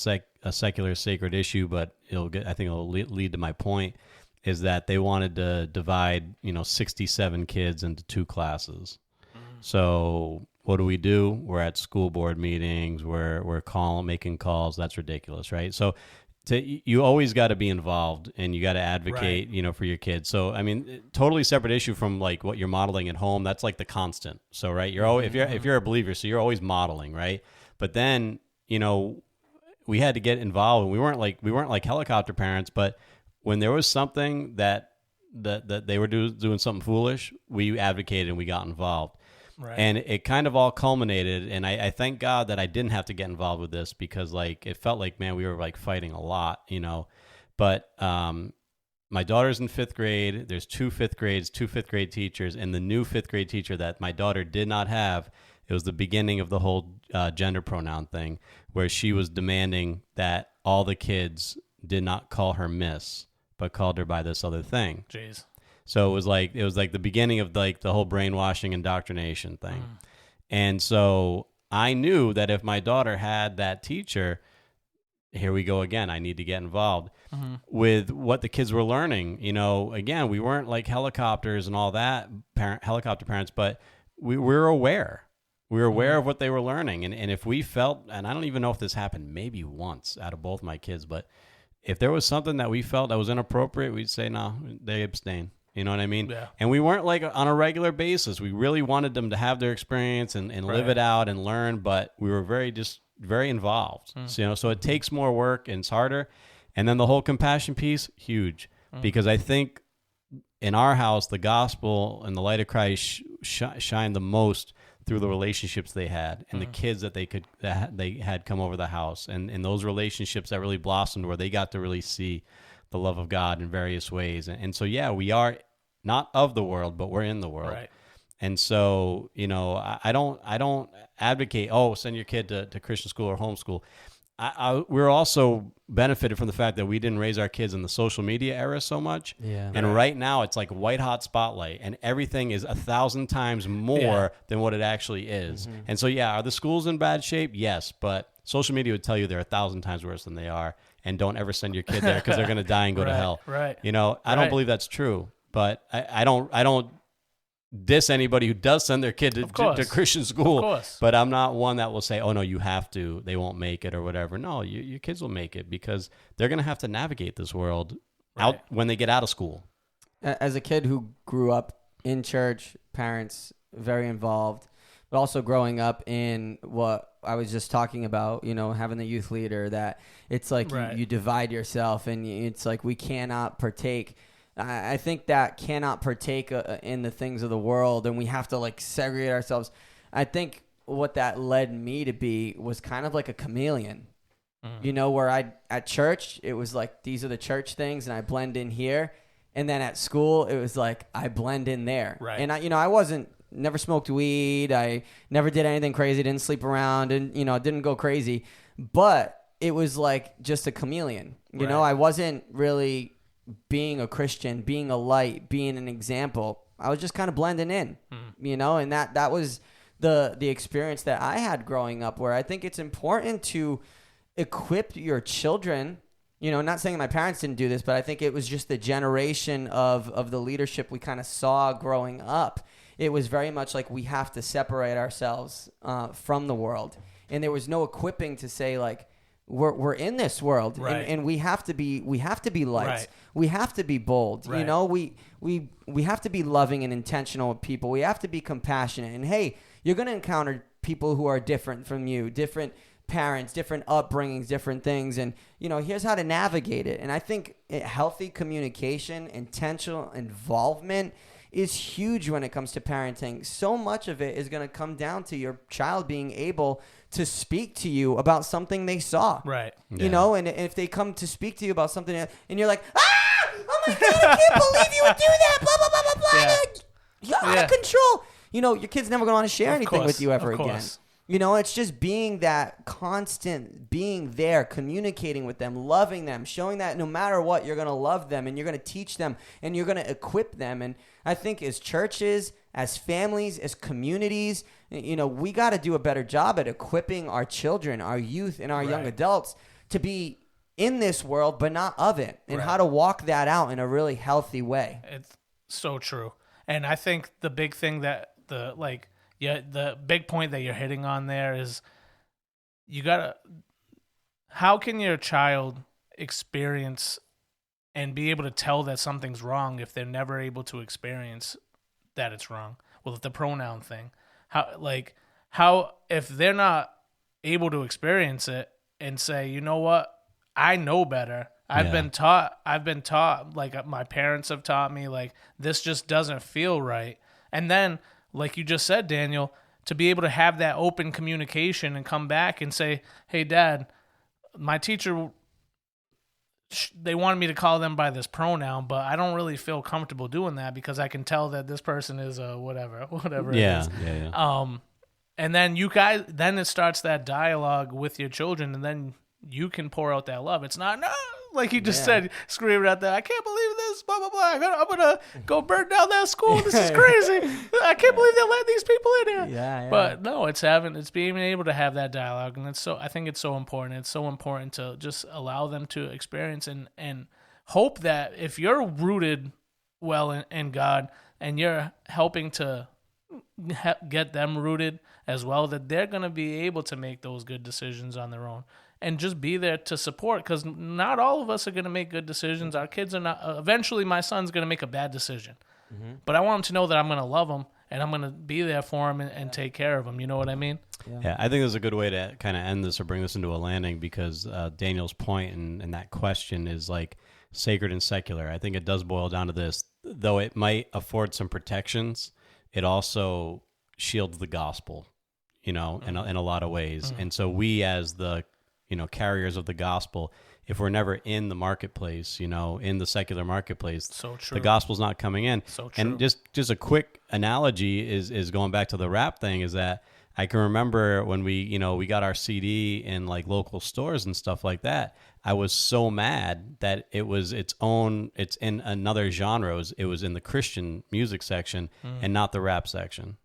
Speaker 3: secular sacred issue, but I think it'll lead to my point, is that they wanted to divide 67 kids into 2 classes. So what do? We're at school board meetings. We're making calls. That's ridiculous, right? So you always got to be involved, and you got to advocate, right, for your kids. So I mean, totally separate issue from like what you're modeling at home. That's like the constant. So right, you're always, if you're a believer, so you're always modeling, right? But then we had to get involved, and we weren't like helicopter parents, but when there was something that they were doing something foolish, we advocated and we got involved. Right. And it kind of all culminated, and I thank God that I didn't have to get involved with this, because like it felt like, man, we were like fighting a lot, But my daughter's in 5th grade. There's 2 5th grade teachers, and the new 5th grade teacher that my daughter did not have, it was the beginning of the whole gender pronoun thing, where she was demanding that all the kids did not call her Miss, but called her by this other thing.
Speaker 1: Jeez.
Speaker 3: So it was like the beginning of like the whole brainwashing indoctrination thing. And so I knew that if my daughter had that teacher, here we go again, I need to get involved with what the kids were learning. Again, we weren't like helicopters and all that, helicopter parents, but we were aware. We were aware of what they were learning. And if we felt, and I don't even know if this happened maybe once out of both my kids, but if there was something that we felt that was inappropriate, we'd say, no, they abstain. You know what I mean? Yeah. And we weren't like on a regular basis. We really wanted them to have their experience and live it out and learn, but we were very involved. So it takes more work and it's harder. And then the whole compassion piece, huge. Because I think in our house, the gospel and the light of Christ shined the most through the relationships they had and the kids that they had come over the house, and those relationships that really blossomed, where they got to really see the love of God in various ways. And so, yeah, we are not of the world, but we're in the world. Right. And so, I don't advocate, send your kid to Christian school or homeschool. We're also benefited from the fact that we didn't raise our kids in the social media era so much. Yeah. And right now it's like white hot spotlight, and everything is 1,000 times more than what it actually is. And so, are the schools in bad shape? Yes, but social media would tell you they're 1,000 times worse than they are. And don't ever send your kid there, because they're going to die and go to hell.
Speaker 1: Right.
Speaker 3: I don't believe that's true, but I don't diss anybody who does send their kid to Christian school. But I'm not one that will say, oh no, you have to, they won't make it or whatever. No, your kids will make it, because they're going to have to navigate this world out when they get out of school.
Speaker 2: As a kid who grew up in church, parents very involved, but also growing up in what I was just talking about, having the youth leader, that it's like you divide yourself, and it's like we cannot partake. I think that cannot partake in the things of the world, and we have to like segregate ourselves. I think what that led me to be was kind of like a chameleon, where at church, it was like, these are the church things, and I blend in here. And then at school, it was like, I blend in there. Right. And I never smoked weed. I never did anything crazy. Didn't sleep around, and didn't go crazy. But it was like just a chameleon. I wasn't really being a Christian, being a light, being an example. I was just kind of blending in, and that was the experience that I had growing up, where I think it's important to equip your children. Not saying my parents didn't do this, but I think it was just the generation of the leadership we kind of saw growing up. It was very much like, we have to separate ourselves from the world. And there was no equipping to say, like, we're in this world,
Speaker 1: right.
Speaker 2: and we have to be lights.
Speaker 1: Right.
Speaker 2: We have to be bold.
Speaker 1: Right.
Speaker 2: You know, we have to be loving and intentional with people. We have to be compassionate. And hey, you're going to encounter people who are different from you, different parents, different upbringings, different things. And, you know, here's how to navigate it. And I think healthy communication, intentional involvement is huge when it comes to parenting. So much of it is going to come down to your child being able to speak to you about something they saw.
Speaker 1: Right.
Speaker 2: You know, and if they come to speak to you about something and you're like, oh my God, I can't believe you would do that, blah, blah, blah, blah, blah. You're out of control. You know, your kid's never going to want to share anything with you ever again. You know, it's just being that constant, being there, communicating with them, loving them, showing that no matter what, you're going to love them and you're going to teach them and you're going to equip them. And I think as churches, as families, as communities, you know, we got to do a better job at equipping our children, our youth, and our young adults to be in this world, but not of it, and how to walk that out in a really healthy way.
Speaker 1: It's so true. And I think the big thing that the big point that you're hitting on there is how can your child experience and be able to tell that something's wrong if they're never able to experience that it's wrong? Well, the pronoun thing, how if they're not able to experience it and say, you know what, I know better. I've been taught, like my parents have taught me, like this just doesn't feel right. And then, like you just said, Daniel, to be able to have that open communication and come back and say, hey, Dad, my teacher, they wanted me to call them by this pronoun, but I don't really feel comfortable doing that because I can tell that this person is a whatever it is.
Speaker 3: Yeah.
Speaker 1: And then then it starts that dialogue with your children, and then you can pour out that love. It's not, no, like you just said, screaming out there, I can't believe this, blah, blah, blah. I'm going to go burn down that school. This is crazy. I can't believe they let these people in here.
Speaker 2: Yeah.
Speaker 1: But no, it's being able to have that dialogue. And I think it's so important. It's so important to just allow them to experience and hope that if you're rooted well in God and you're helping to get them rooted as well, that they're going to be able to make those good decisions on their own. And just be there to support, because not all of us are going to make good decisions. Our kids are not. Eventually, my son's going to make a bad decision. Mm-hmm. But I want him to know that I'm going to love him and I'm going to be there for him and take care of him. You know what I mean?
Speaker 3: Yeah, I think there's a good way to kind of end this or bring this into a landing, because Daniel's point and that question is like sacred and secular. I think it does boil down to this. Though it might afford some protections, it also shields the gospel, you know, in a lot of ways. Mm-hmm. And so we as the carriers of the gospel, if we're never in the marketplace, in the secular marketplace,
Speaker 1: so true,
Speaker 3: the gospel's not coming in.
Speaker 1: So true.
Speaker 3: And just a quick analogy is going back to the rap thing, is that I can remember when we got our CD in like local stores and stuff like that. I was so mad that it's in another genre. It was in the Christian music section and not the rap section.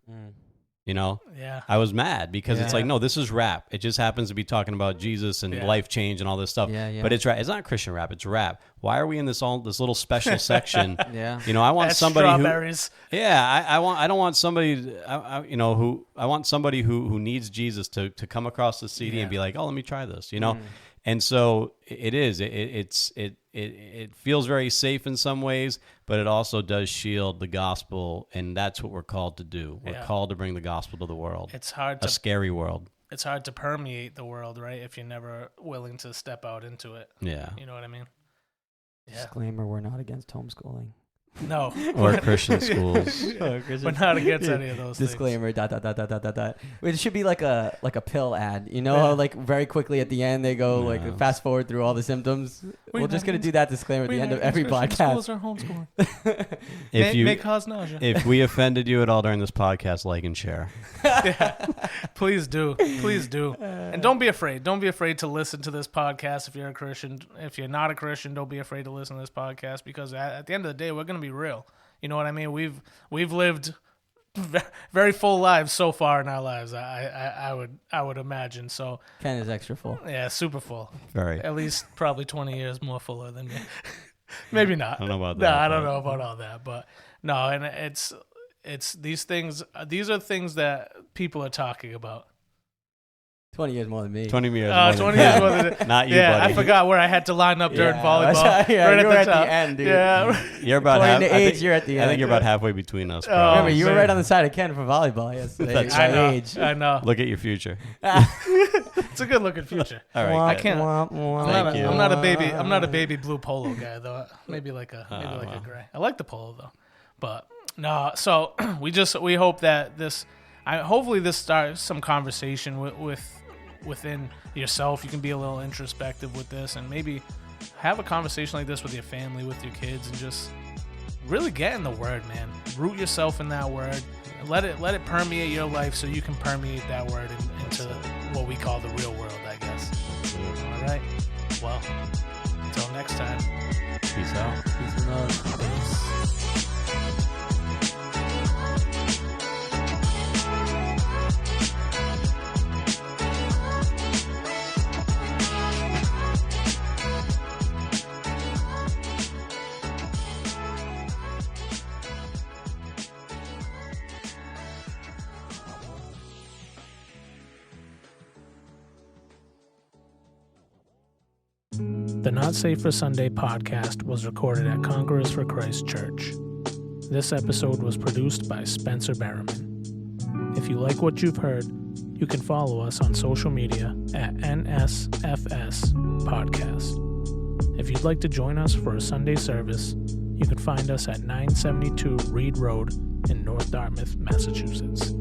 Speaker 1: Yeah.
Speaker 3: I was mad because it's like, no, this is rap. It just happens to be talking about Jesus and life change and all this stuff.
Speaker 2: Yeah.
Speaker 3: But it's rap. It's not Christian rap. It's rap. Why are we in this little special section?
Speaker 2: Yeah.
Speaker 3: I want
Speaker 1: That's
Speaker 3: somebody
Speaker 1: strawberries.
Speaker 3: I don't want somebody I want somebody who needs Jesus to come across the CD and be like, oh, let me try this. And so it is. It feels very safe in some ways, but it also does shield the gospel, and that's what we're called to do. We're called to bring the gospel to the world.
Speaker 1: It's hard
Speaker 3: a scary world.
Speaker 1: It's hard to permeate the world, right? If you're never willing to step out into it.
Speaker 3: Yeah.
Speaker 1: You know what I mean? Yeah.
Speaker 2: Disclaimer: we're not against homeschooling.
Speaker 1: No.
Speaker 3: Or Christian schools.
Speaker 1: We're not against any of those
Speaker 2: Disclaimer,
Speaker 1: things.
Speaker 2: Disclaimer, ... It should be like a pill ad. How like very quickly at the end they go like fast forward through all the symptoms. We're just going to do that disclaimer at the end of every podcast.
Speaker 1: Schools are homeschooling. May cause nausea.
Speaker 3: If we offended you at all during this podcast, like and share.
Speaker 1: Please do. And don't be afraid. Don't be afraid to listen to this podcast if you're a Christian. If you're not a Christian, don't be afraid to listen to this podcast, because at the end of the day, we're going to be real. You know what I mean? We've lived very full lives so far in our lives. I would imagine. So
Speaker 2: Ken is extra full.
Speaker 1: Yeah, super full.
Speaker 3: Very.
Speaker 1: At least probably 20 years more fuller than me. Maybe not.
Speaker 3: I don't know about that.
Speaker 1: No, I don't know about all that, but no. And it's these things. These are things that people are talking about.
Speaker 2: 20 years more than me.
Speaker 3: 20 years more
Speaker 1: 20
Speaker 3: than
Speaker 1: years more than
Speaker 3: Not you,
Speaker 1: yeah,
Speaker 3: buddy.
Speaker 1: I forgot where I had to line up during volleyball.
Speaker 2: Yeah,
Speaker 1: right
Speaker 2: you were
Speaker 1: at
Speaker 2: at
Speaker 1: the
Speaker 2: the
Speaker 1: top.
Speaker 2: end, dude.
Speaker 1: Yeah.
Speaker 3: You're about
Speaker 2: According
Speaker 3: half.
Speaker 2: to
Speaker 3: I
Speaker 2: age,
Speaker 3: think,
Speaker 2: you're at the
Speaker 3: I
Speaker 2: end.
Speaker 3: think you're about halfway between us.
Speaker 1: Oh,
Speaker 3: Probably.
Speaker 2: Remember, you were
Speaker 1: man.
Speaker 2: right on the side of Ken for volleyball yesterday.
Speaker 3: That's
Speaker 2: by
Speaker 1: I know.
Speaker 2: age.
Speaker 1: I know.
Speaker 3: Look at your future.
Speaker 1: It's a good looking future.
Speaker 3: All right.
Speaker 1: I
Speaker 3: good.
Speaker 1: can't.
Speaker 3: Thank you.
Speaker 1: I'm not a baby blue polo guy though. Maybe like a gray. I like the polo though, but no. So we hope that hopefully this starts some conversation within yourself. You can be a little introspective with this, and maybe have a conversation like this with your family, with your kids, and just really get in the word, man. Root yourself in that word. Let it permeate your life, so you can permeate that word into what we call the real world, I guess. All right. Well, until next time.
Speaker 3: Peace out.
Speaker 2: Peace and love.
Speaker 1: The Not Safe for Sunday podcast was recorded at Conquerors for Christ Church. This episode was produced by Spencer Berriman. If you like what you've heard, you can follow us on social media at NSFS Podcast. If you'd like to join us for a Sunday service, you can find us at 972 Reed Road in North Dartmouth, Massachusetts.